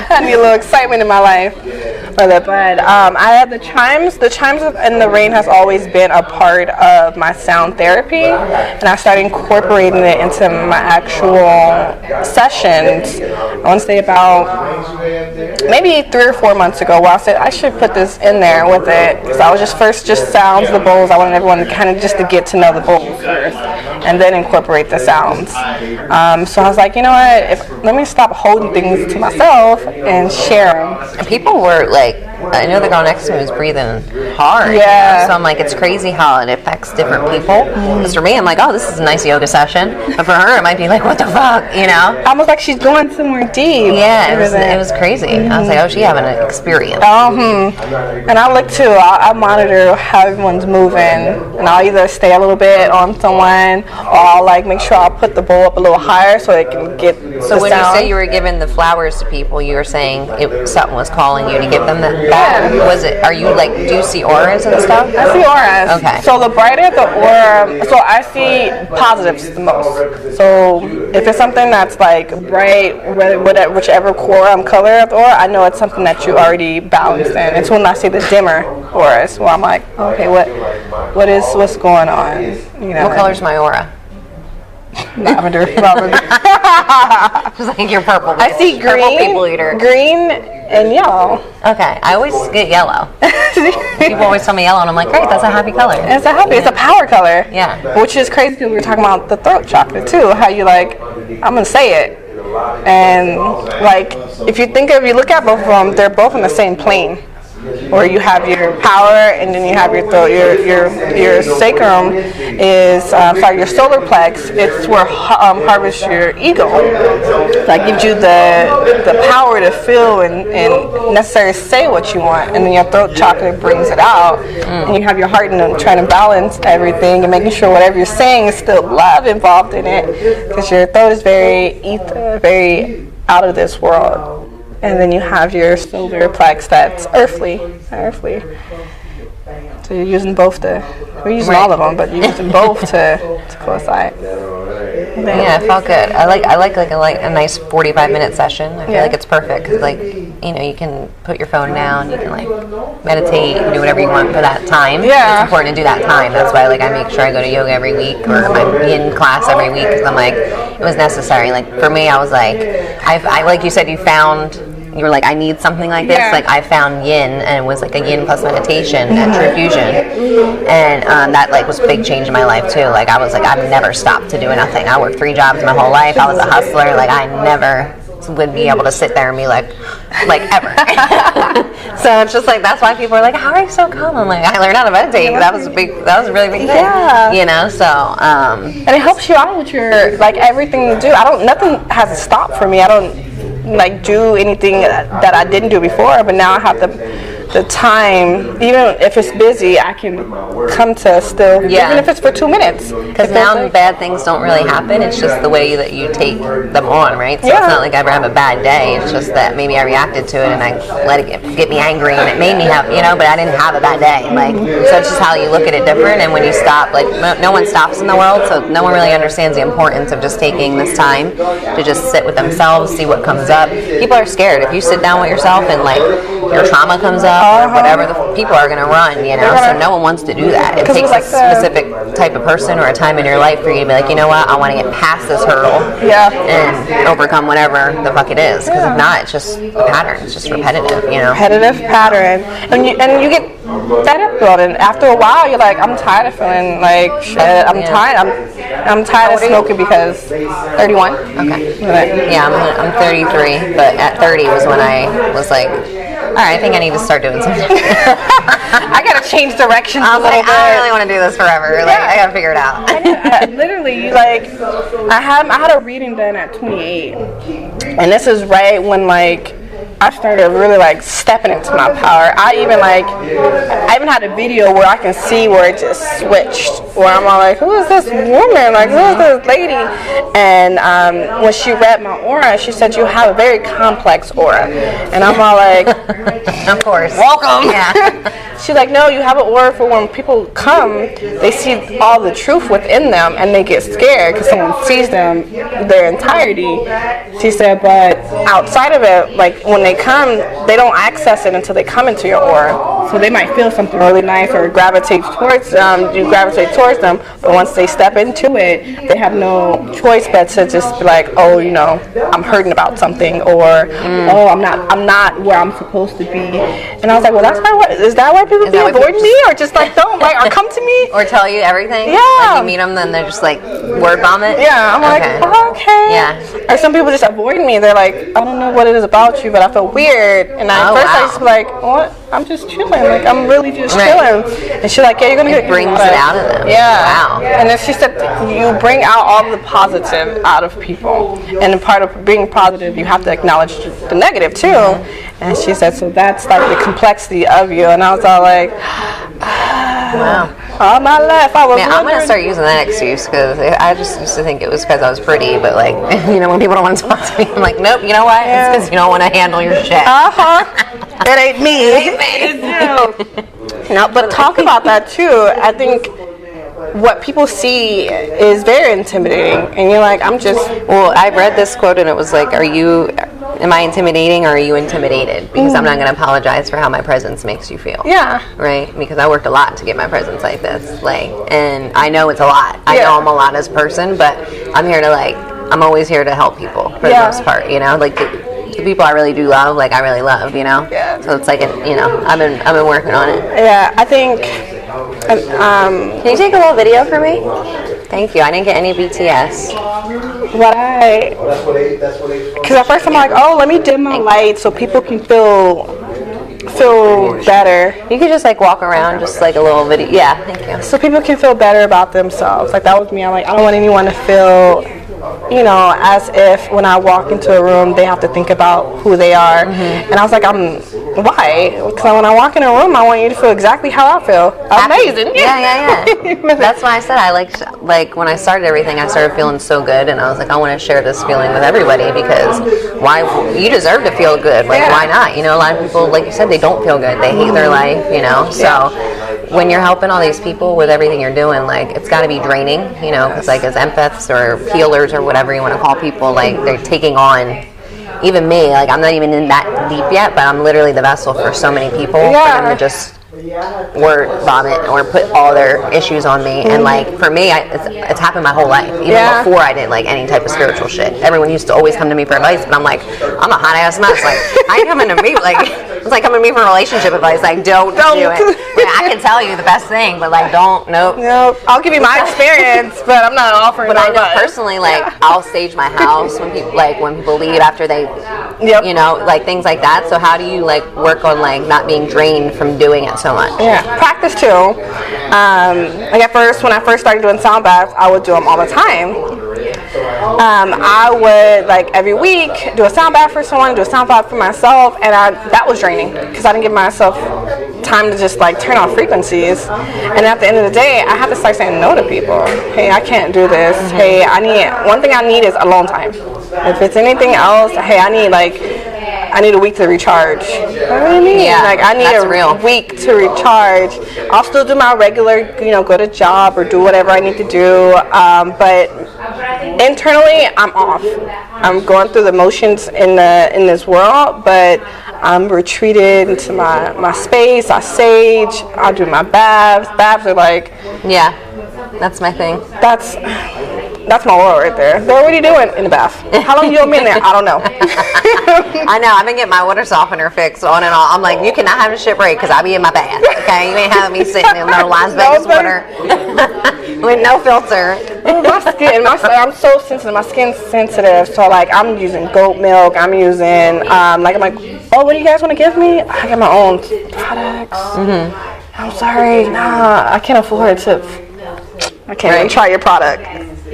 I need a little excitement in my life. But I have the chimes. The chimes and the rain has always been a part of my sound therapy, and I started incorporating it into my actual sessions. I want to say about maybe 3 or 4 months ago, where I said I should put this in there with it, because I was just sounds, the bowls. I wanted everyone to kind of just to get to know the bowls first, and then incorporate the sounds. So I was like, you know what? Let me stop holding things to myself and share them. And people were like, I know the girl next to me was breathing hard. Yeah. So I'm like, it's crazy how it affects different people. Because for me, I'm like, oh, this is a nice yoga session. But for her, it might be like, what the fuck, Almost like she's going somewhere deep. Yeah, it was crazy. I was like, oh, she having an experience. And I look too. I monitor how everyone's moving, and I'll either stay a little bit on someone, or I'll make sure I'll put the bowl up a little higher so it can get. So when you say you were giving the flowers to people, you were saying something was calling you to give them that. Was it? Are you do you see auras and stuff? I see auras. Okay. So the brighter the aura, so I see positives the most. So if it's something that's bright, whichever core color of the aura, I know it's something that you already balanced in. It's when I see the dimmer auras where I'm like, okay, what's going on? What color's my aura? Lavender. Just like you're purple. I see Purple people eater. green and yellow. Okay, I always get yellow. People always tell me yellow, and I'm like, great, that's a happy color. It's a power color. Yeah. Which is crazy because we were talking about the throat chakra too. How you I'm gonna say it, and if you look at both of them, they're both in the same plane. Where you have your power, and then you have your throat. Your sacrum is your solar plex. It's where harvests your ego. That gives you the power to feel and necessarily say what you want. And then your throat chakra brings it out. And you have your heart and trying to balance everything and making sure whatever you're saying is still love involved in it, because your throat is very ether, very out of this world. And then you have your solar plex that's earthly. So you're using both we're using all of them, but you're using both to coincide. Yeah, it felt good. I like a nice 45-minute session. I feel like it's perfect because you can put your phone down, you can meditate, you can do whatever you want for that time. Yeah. It's important to do that time. That's why I make sure I go to yoga every week or I'm in class every week because I'm it was necessary. For me, I was I like you said, you were I need something like this. Yeah. I found yin, and it was a yin plus meditation at True Fusion, and that was a big change in my life too. I was I've never stopped to do nothing. I worked 3 jobs my whole life. I was a hustler. I never would be able to sit there and be ever. So it's just that's why people are how are you so calm? I'm I learned how to meditate. That was a really big thing. Yeah. So and it helps you out with your everything you do. Nothing has stopped for me. I don't do anything that I didn't do before, but now I have the time, even if it's busy, I can come to still, Yeah. even if it's for 2 minutes. Because now bad things don't really happen. It's just the way that you take them on, right? So Yeah. it's not like I ever have a bad day. It's just that maybe I reacted to it and I let it get me angry and it made me have, but I didn't have a bad day. Like, so it's just how you look at it different. And when you stop, like, no one stops in the world, so no one really understands the importance of just taking this time to just sit with themselves, see what comes up. People are scared. If you sit down with yourself and like your trauma comes up or whatever, the people are going to run, so no one wants to do that. It takes a specific type of person or a time in your life for you to be like, you know what, I want to get past this hurdle and overcome whatever the fuck it is. Because if not, it's just a pattern. It's just repetitive, Repetitive pattern. And you get fed up with it. And after a while, you're like, I'm tired of feeling like shit. I'm tired. I'm tired of smoking because 31. Okay. Yeah, I'm 33, but at 30 was when I was like, all right, I think I need to start doing something. I gotta change directions I a was little like, bit. I don't really want to do this forever. Like, I gotta figure it out. Literally, like, I had a reading done at 28, and this is right when like I started really like stepping into my power. I even had a video where I can see where it just switched, where I'm all like, who is this woman? Like, who is this lady? And when she read my aura, she said, you have a very complex aura. And I'm all like, Of course. welcome. Yeah. She's like, no, you have an aura for when people come, they see all the truth within them and they get scared because someone sees them their entirety. She said, but outside of it, like when they come, they don't access it until they come into your aura. So they might feel something really nice or gravitate towards them, you gravitate towards them, but once they step into it, they have no choice but to just be like, oh, I'm hurting about something, or oh, I'm not where I'm supposed to be. And I was like, well, is that why people be avoiding me, or just like don't like, or come to me, Or tell you everything? Yeah. Like you meet them, then they're just like word vomit? Yeah, I'm like, okay. Yeah. Or some people just avoid me. They're like, I don't know what it is about you, but I feel weird. And at first I used to be like, what? I'm just chilling. Like, I'm really just chilling. And she's like, yeah, you're going to get... brings it out of them. Yeah. Wow. And then she said, you bring out all the positive out of people. And a part of being positive, you have to acknowledge the negative, too. And she said, so that's like the complexity of you. And I was all like, Wow. all my life I was Man, I'm going to wondering- start using that excuse because I just used to think it was because I was pretty, but like, when people don't want to talk to me, I'm like, nope, you know what? It's because you don't want to handle your shit. It ain't me. It's you. No, but talk about that too. I think what people see is very intimidating, and you're like, I'm just. Well, I read this quote and it was like, am I intimidating or are you intimidated? Because I'm not going to apologize for how my presence makes you feel. Yeah. Right? Because I worked a lot to get my presence like this. And I know it's a lot. I know I'm a lot as a person, but I'm here to I'm always here to help people for the most part, Like the people I really do love, I really love, Yeah. So it's like, I've been working on it. Yeah, I think. Can you take a little video for me? Thank you. I didn't get any BTS. Because at first I'm like, oh, let me dim my light so people can feel better. You could just walk around, just a little video. Yeah, thank you. So people can feel better about themselves. Like that was me. I'm like, I don't want anyone to feel, as if when I walk into a room, they have to think about who they are. Mm-hmm. And I was like, why? Because when I walk in a room, I want you to feel exactly how I feel. Amazing. Yeah. That's why I said I like when I started everything, I started feeling so good, and I was like, I want to share this feeling with everybody because you deserve to feel good. Why not? A lot of people, like you said, they don't feel good. They hate their life. So when you're helping all these people with everything you're doing, it's got to be draining. Because as empaths or healers or whatever you want to call people, they're taking on. Even me, I'm not even in that deep yet, but I'm literally the vessel for so many people for them to just word vomit or put all their issues on me. And for me, it's happened my whole life. Even before I did any type of spiritual shit. Everyone used to always come to me for advice, but I'm like, I'm a hot ass mess. I ain't coming to me it's like coming to me for relationship advice. Don't do it. I can tell you the best thing, but don't. Nope. I'll give you my experience, but I'm not offering. But I know personally, I'll stage my house when people leave after they, things like that. So how do you work on not being drained from doing it so much? Yeah, practice too. At first, when I first started doing sound baths, I would do them all the time. I would every week do a sound bath for someone, do a sound bath for myself, and that was draining because I didn't give myself time to just like turn off frequencies. And at the end of the day, I have to start saying no to people. Hey, I can't do this. Hey, one thing I need is alone time. If it's anything else, hey, I need a week to recharge. What do you mean? Yeah, like I need a week to recharge. I'll still do my regular, go to job or do whatever I need to do. But internally, I'm off. I'm going through the motions in this world, but I'm retreated into my space. I sage. I do my baths. Baths are like, yeah, that's my thing. That's my world right there. What are you doing in the bath? How long you gonna be in there? I don't know. I know. I've been getting my water softener fixed on and off. I'm like, you cannot have a shit break because I be in my bath. Okay, you ain't having me sitting in no Las Vegas water with no filter. My skin, I'm so sensitive. My skin's sensitive, so like I'm using goat milk. I'm using I'm like, oh, what do you guys want to give me? I get my own products. Mm-hmm. I'm sorry, nah, I can't afford to. I can't even try your product.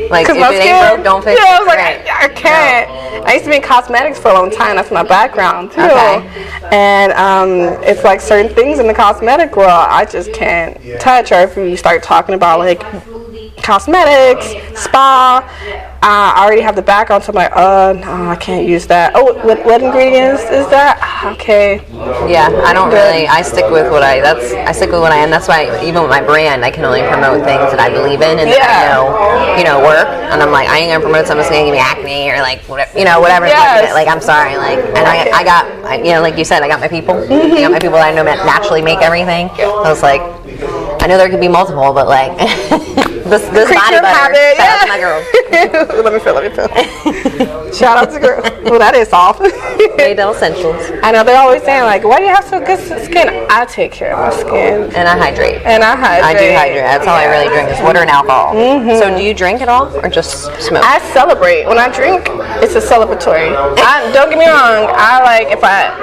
Like, if it ain't broke, don't fix it. Yeah, I was like, I can't. I used to be in cosmetics for a long time. That's my background, too. Okay. And it's like certain things in the cosmetic world I just can't touch. Or if you start talking about, like, cosmetics, spa, I already have the background, so I'm like, no, I can't use that. Oh, what ingredients is that? Okay. Yeah, I don't really. I stick with what I am. That's why even with my brand, I can only promote things that I believe in and that I know, work. And I'm like, I ain't gonna promote something that's gonna give me acne or like, whatever. Yes. Like, I'm sorry. Like, and I got, like you said, I got my people. I got my people that I know naturally make everything. I was like, I know there could be multiple, but like, this body butter. Shout out to my girl. Let me feel. Shout out to girl. Well, that is soft. Maydell Essentials. I know they're always saying like, why do you have so good skin? I take care of my skin. And I hydrate. I do hydrate. That's all I really drink is water and alcohol. Mm-hmm. So do you drink at all or just smoke? I celebrate. When I drink, it's a celebratory. Don't get me wrong.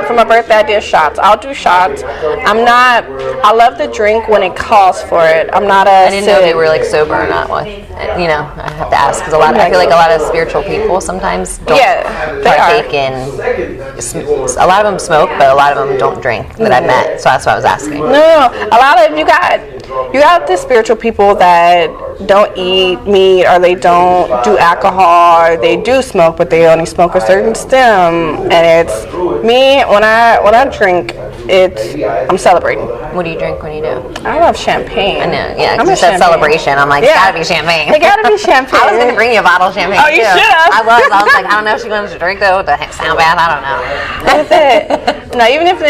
For my birthday, I did shots. I'll do shots. I love to drink when it calls for it. I'm not I didn't know they were like sober or not. Well, I have to ask because I feel like a lot of spiritual people sometimes don't partake in. A lot of them smoke, but a lot of them don't drink that I've met. So that's what I was asking. No, a lot of you got the spiritual people that don't eat meat or they don't do alcohol or they do smoke, but they only smoke a certain stem. And it's me when I drink. I'm celebrating. What do you drink when you do? I love champagne. I know, yeah. Because you said celebration. I'm like, it's gotta be champagne. It gotta be champagne. I was gonna bring you a bottle of champagne. Oh, you should have. I was like, I don't know if she wants to drink though. To sound bad, I don't know. That's it. No, even if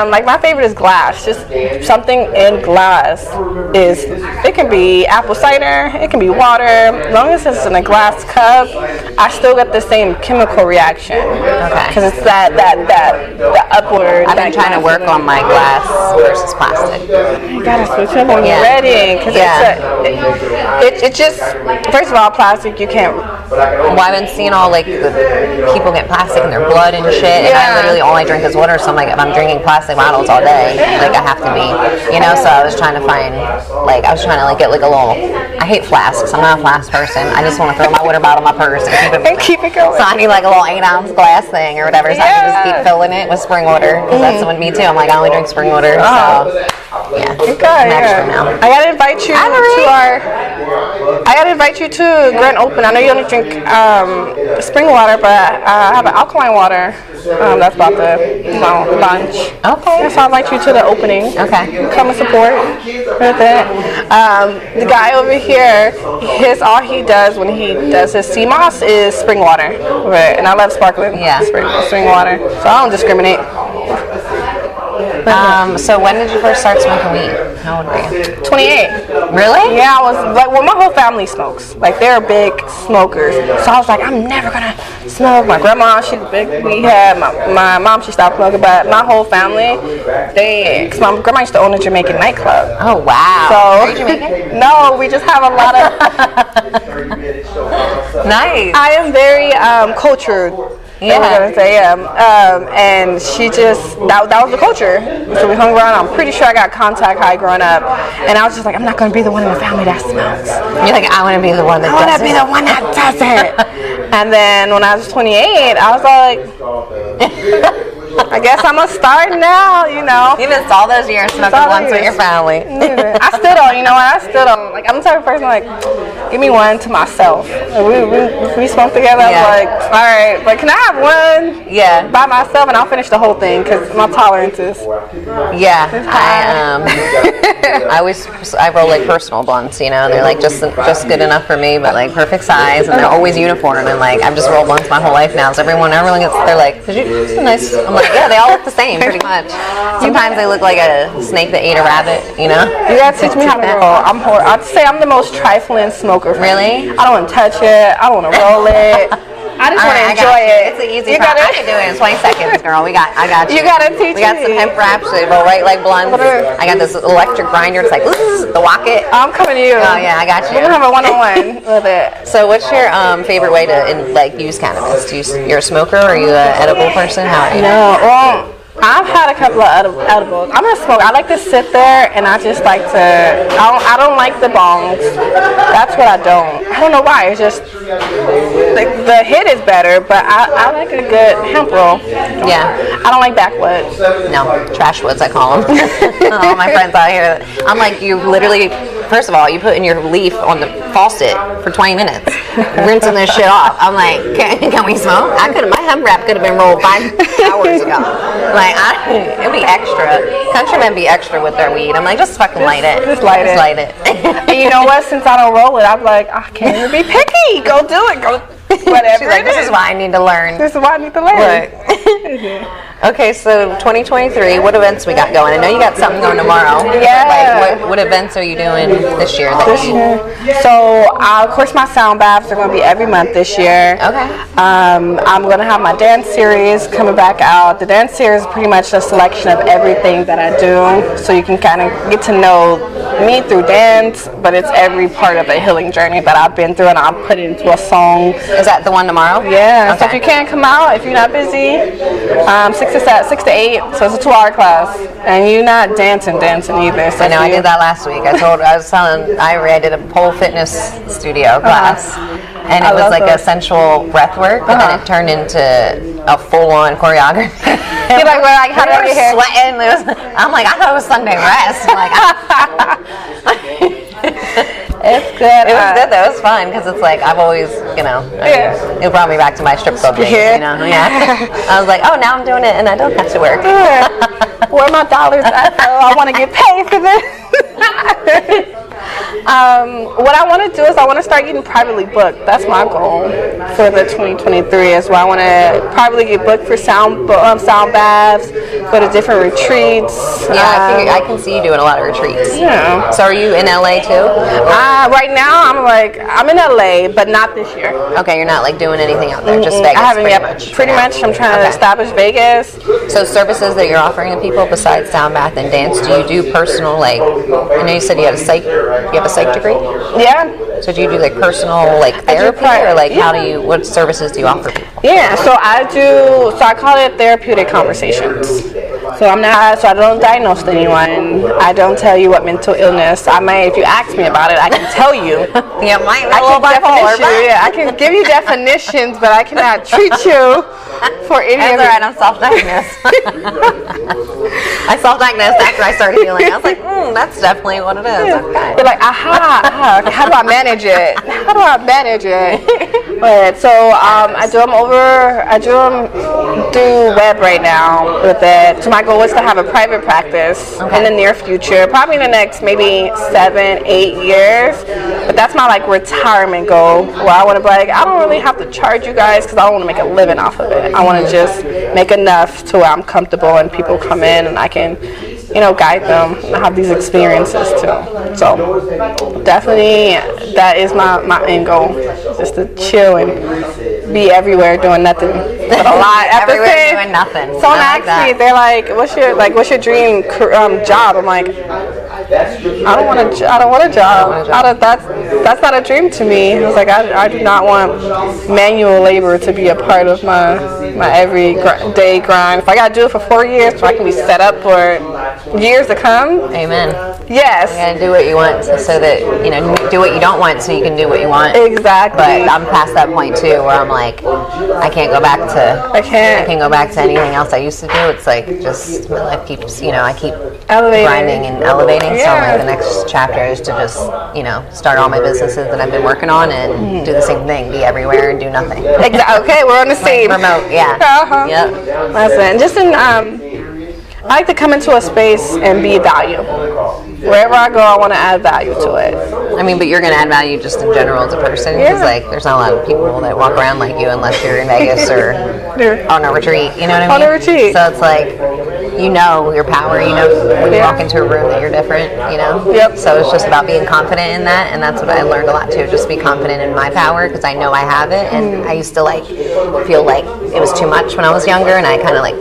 like my favorite is glass. Just something in glass it can be apple cider, it can be water. As long as it's in a glass cup, I still get the same chemical reaction. Okay. Because it's that upward. I've been trying to work on my glass versus plastic. You gotta switch up when you're ready, because it just, first of all, plastic you can't. Well, I've been seeing all like the people get plastic in their blood and shit, and I literally all I drink is water. So I'm like, if I'm drinking plastic bottles all day, like I have to be, So I was trying to find, get like a little. I hate flasks. I'm not a flask person. I just want to throw my water bottle in my purse and keep it going. So I need like a little 8-ounce glass thing or whatever, so I can just keep filling it with spring water. Because that's what me too. I'm like, I only drink spring water. So yeah, I'm extra now. I gotta invite you to Grand Open. I know you only drink spring water, but I have an alkaline water that's about to launch. Okay. So I'll invite you to the opening. Okay. Come and support with it. The guy over here, all he does when he does his sea moss is spring water. Right. And I love sparkling spring water. So I don't discriminate. So when did you first start smoking weed? How old were you? 28. Really? Yeah, I was like, my whole family smokes. Like, they're big smokers. So I was like, I'm never gonna smoke. My grandma, she's a big weedhead. My mom, she stopped smoking. But my whole family, because my grandma used to own a Jamaican nightclub. Oh, wow. So, are you Jamaican? No, we just have a lot of. Nice. I am very cultured. Yeah. We're gonna say, and she just, that was the culture. So we hung around. I'm pretty sure I got contact high growing up. And I was just like, I'm not gonna be the one in the family that smokes. You're like, I wanna be the one that doesn't. I wanna be the one that doesn't. And then when I was 28, I was like, I guess I'm gonna start now, you know. You missed all those years smoking all blunts with years. your family. I still don't, you know what? I still don't. Like, I'm the type of person, like, give me one to myself. Like, we smoke together, Yeah. I'm like, all right, but can I have one Yeah. by myself and I'll finish the whole thing because my tolerance is. Yeah, I roll like personal blunts, you know. They're like just good enough for me, but like perfect size, and they're always uniform. And like I've just rolled blunts my whole life now. So everyone gets, they're like, "It's a nice." I'm like, yeah, they all look the same pretty much. Sometimes they look like a snake that ate a rabbit, you know. You gotta teach me how to roll. I'd say I'm the most trifling smoker. Really? I don't want to touch it. I don't want to roll it. I just want to enjoy it. It's an easy You process. gotta- I can do it in 20 seconds, girl. I got you. You gotta teach We got me. some hemp wraps. They roll right like blunts. I got this electric grinder. It's like, the walk it. I'm coming to you. Oh yeah, I got you. We're gonna have a one-on-one with it. So, what's your favorite way to use cannabis? You're a smoker, or are you an edible person? How are you? No, well, I've had a couple of edibles. I'm a smoker. I like to sit there and I just like to. I don't like the bongs. That's what I don't. I don't know why. It's just the hit is better, but I like a good hemp roll. Yeah. I don't like backwoods. No, trash woods, I call them. All my friends out here. I'm like, you literally, first of all, you put in your leaf on the faucet for 20 minutes, rinsing this shit off. I'm like, can we smoke? My hemp wrap could have been rolled 5 hours ago. Like, it'd be extra. Countrymen be extra with their weed. I'm like, just fucking light it. Just light it. And you know what? Since I don't roll it, I'm like, I can't even be picky. Go do it. Go whatever. She's like, this is why I need to learn. This is why I need to learn. Okay, so 2023, what events we got going? I know you got something going tomorrow. Yeah. Like, what events are you doing this year? So, of course, my sound baths are going to be every month this year. Okay. I'm going to have my dance series coming back out. The dance series is pretty much a selection of everything that I do. So you can kind of get to know me through dance, but it's every part of a healing journey that I've been through, and I'll put it into a song. Is that the one tomorrow? Yeah. Okay. So if you can't come out, if you're not busy, 6 to 8. So it's a 2-hour class, and you're not dancing either. So I know, I did that last week. I was telling Ivory I did a pole fitness studio class, and it was like a sensual breath work, and then it turned into a full-on choreography. You're like, well, like, how we do were I get here? sweating. I'm like, I thought it was Sunday rest. Like, It's good. it was good though. It was fun because it's like I've always, it brought me back to my strip club days. Yeah. You know, yeah. I was like, oh, now I'm doing it, and I don't have to work. Where are my dollars at? Oh, I want to get paid for this. What I want to do is I want to start getting privately booked. That's my goal for the 2023 as well. I want to privately get booked for sound baths, go to different retreats. Yeah, I can see you doing a lot of retreats. Yeah. So are you in LA too? Right now I'm in LA, but not this year. Okay, you're not like doing anything out there, just Vegas. I haven't yet. much. Pretty much, I'm trying to establish Vegas. So services that you're offering to people besides sound bath and dance, do you do personal, like, I know you said you have a psych degree? Yeah. So do you do like personal like therapy or like what services do you offer people? Yeah, so I call it therapeutic conversations. So I don't diagnose anyone. I don't tell you what mental illness. If you ask me about it, I can tell you. Yeah, mine. I can give you definitions, but I cannot treat you for any of it. That's all right, I'm self-diagnosed. I self-diagnosed after I started healing. I was like, that's definitely what it is. Okay. You're like, how do I manage it? How do I manage it? But so I do them through web right now with it. So my goal is to have a private practice in the near future, probably in the next maybe 7-8 years. But that's my like retirement goal, where I want to be like, I don't really have to charge you guys because I don't want to make a living off of it. I want to just make enough to where I'm comfortable and people come in and I can, guide them and have these experiences too. So definitely that is my end goal, just to chill and be everywhere doing nothing but a lot. Everywhere doing nothing. Someone asked me, they're like, what's your dream job? I'm like, I don't want a job. That's not a dream to me. I was like, I do not want manual labor to be a part of my every day grind. If I gotta do it for 4 years so I can be set up for it, years to come. Amen. Yes. You gotta do what you want so that, you know, do what you don't want so you can do what you want. Exactly. But I'm past that point too where I'm like, I can't go back to go back to anything else I used to do. It's like just my life keeps, you know, I keep Elevating. grinding and elevating. So like the next chapter is to just, you know, start all my businesses that I've been working on and do the same thing, be everywhere and do nothing. Okay, we're on the same. Remote, yeah. Uh-huh. Yep. That's it. And just in, I like to come into a space and be value. Wherever I go, I want to add value to it. I mean, but you're going to add value just in general as a person because, like, there's not a lot of people that walk around like you unless you're in Vegas or on a retreat, you know what I mean? On a retreat. So it's like, you know your power, you know when you walk into a room that you're different, you know? Yep. So it's just about being confident in that, and that's what I learned a lot too, just be confident in my power because I know I have it, and I used to, like, feel like it was too much when I was younger, and I kind of, like,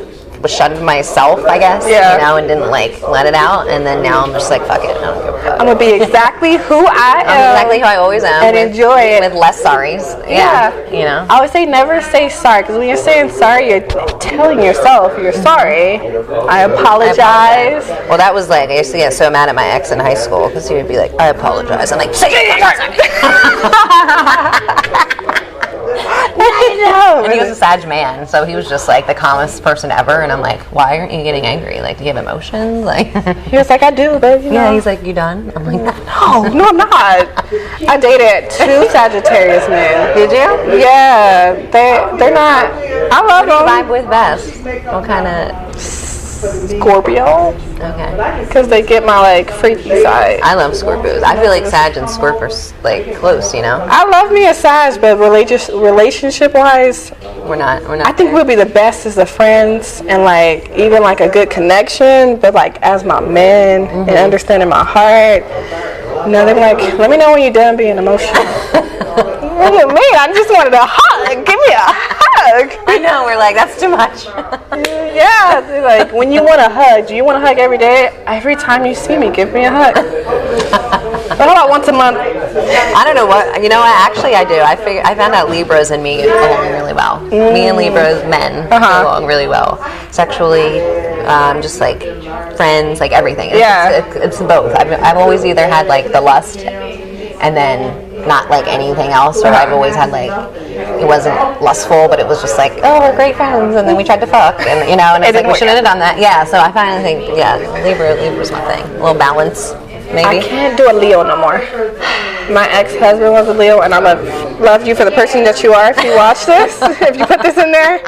was shutting myself, I guess, you know, and didn't like let it out, and then now I'm just like, fuck it, I don't give a fuck. I'm gonna be exactly who I am. I'm exactly who I always am, and enjoy it with less sorries. Yeah, you know. I always say never say sorry because when you're saying sorry, you're telling yourself you're sorry. I apologize. Well, that was like I used to get so mad at my ex in high school because he would be like, I apologize. I'm like, say it. I know. And he was a Sag man, so he was just like the calmest person ever. And I'm like, why aren't you getting angry? Like, do you have emotions? Like, he was like, I do, but you know. Yeah, he's like, you done? I'm like, no, I'm not. I dated 2 Sagittarius men. Did you? Yeah, they're not. I love them. Vibe with best. What kind of? Scorpio. Okay. Because they get my like freaky side. I love Scorpios. I feel like Sag and Scorp are like close, you know. I love me a Sag, but relationship wise, we're not. I think we'll be the best as the friends and like even like a good connection. But like as my men and understanding my heart, you know, they're like, let me know when you're done being emotional. What do you mean? I just wanted a hug. Give me a hug. I know. We're like, that's too much. Yeah. They're like, when you want a hug, do you want a hug every day? Every time you see me, give me a hug. But how about once a month? I don't know what. You know what? Actually, I do. I found out Libras and me get along really well. Me and Libras men get along really well. Sexually, just like friends, like everything. It's both. I've always either had like the lust and then not like anything else, or I've always had like, it wasn't lustful, but it was just like, oh, we're great friends, and then we tried to fuck, and you know, and it's like, we shouldn't have done that. Yeah, so I finally think, Libra's my thing. A little balance, maybe. I can't do a Leo no more. My ex-husband was a Leo, and I love you for the person that you are if you watch this, if you put this in there.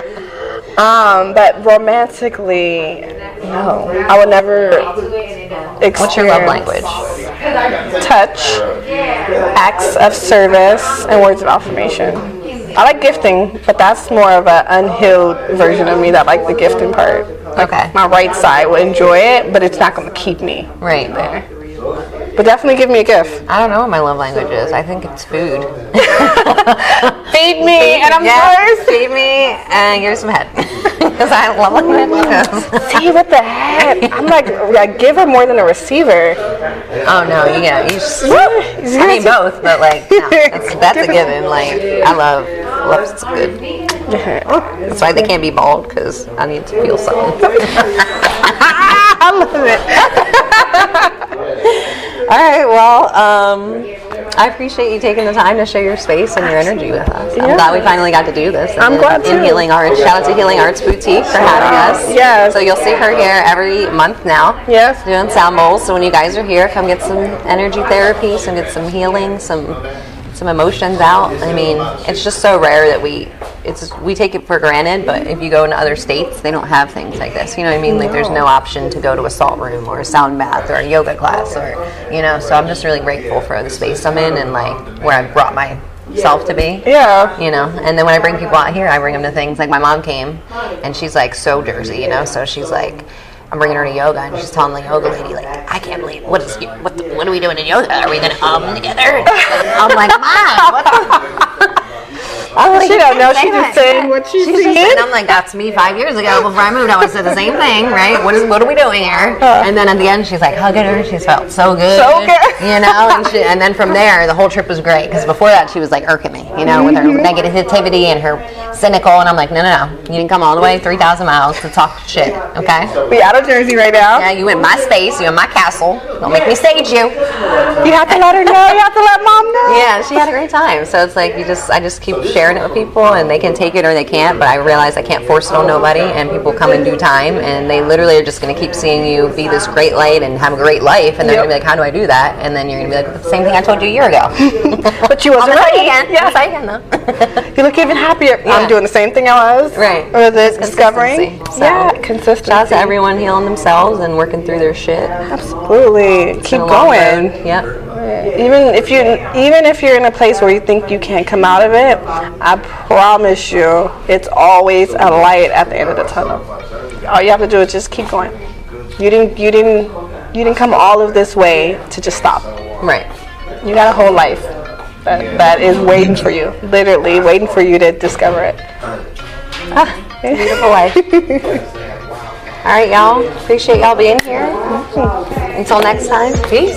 But romantically, no. I would never experience. What's your love language? Touch, acts of service, and words of affirmation. I like gifting, but that's more of an unhealed version of me that like the gifting part. Like my right side will enjoy it, but it's not going to keep me right there. But definitely give me a gift. I don't know what my love language is. I think it's food. Feed me, and I'm yours. Feed me, and give me some head. Because I love language. See, what the heck? I'm like a giver more than a receiver. Oh no, you just. I mean both, but like no, that's a given. Like I love's good. That's why they can't be bald because I need to feel something. I love it. All right, well, I appreciate you taking the time to share your space and your energy with us. I'm glad we finally got to do this. I'm glad too. In Healing Arts, shout out to Healing Arts Boutique for having us. Yes. So you'll see her here every month now. Yes. Doing sound bowls. So when you guys are here, come get some energy therapy, get some healing, some emotions out. I mean, it's just so rare that we take it for granted, but if you go into other states, they don't have things like this. You know what I mean? Like there's no option to go to a salt room or a sound bath or a yoga class or, you know, so I'm just really grateful for the space I'm in and like where I brought myself to be. Yeah. You know, and then when I bring people out here, I bring them to things like my mom came and she's like so Jersey, you know, so she's like, I'm bringing her to yoga, and she's telling the yoga lady, like, I can't believe, what are we doing in yoga? Are we going to together? I'm like, Mom, what the? I was like, She don't know. "You She can't just say saying that." what she's just seeing. saying, I'm like, that's me 5 years ago before I moved. I would say the same thing, right? What are we doing here? And then at the end, she's like hugging her. She's felt so good. So good. You know, and then from there, the whole trip was great. Because before that, she was like irking me, you know, with her negativity and her cynical. And I'm like, no. You didn't come all the way 3,000 miles to talk shit, okay? We out of Jersey right now. Yeah, you in my space. You in my castle. Don't make me stage you. You have to let her know. You have to let mom know. Yeah, she had a great time. So it's like I just keep sharing it with people, and they can take it or they can't. But I realize I can't force it on nobody, and people come in due time, and they literally are just going to keep seeing you be this great light and have a great life, and they're going to be like, how do I do that? And then you're going to be like, the same thing I told you a year ago. But you wasn't I'll ready. say again. Yeah. I'll say again though. You look even happier. Yeah. I'm doing the same thing I was. Right. Or the It's discovering. consistency. So, Yeah, consistency. Shout out to everyone healing themselves and working through their shit. Absolutely. Keep Been a long going. road. Yep. Even if you're in a place where you think you can't come out of it, I promise you, it's always a light at the end of the tunnel. All you have to do is just keep going. You didn't come all of this way to just stop. Right. You got a whole life that is waiting for you, literally waiting for you to discover it. Beautiful life. All right, y'all. Appreciate y'all being here. Until next time. Peace.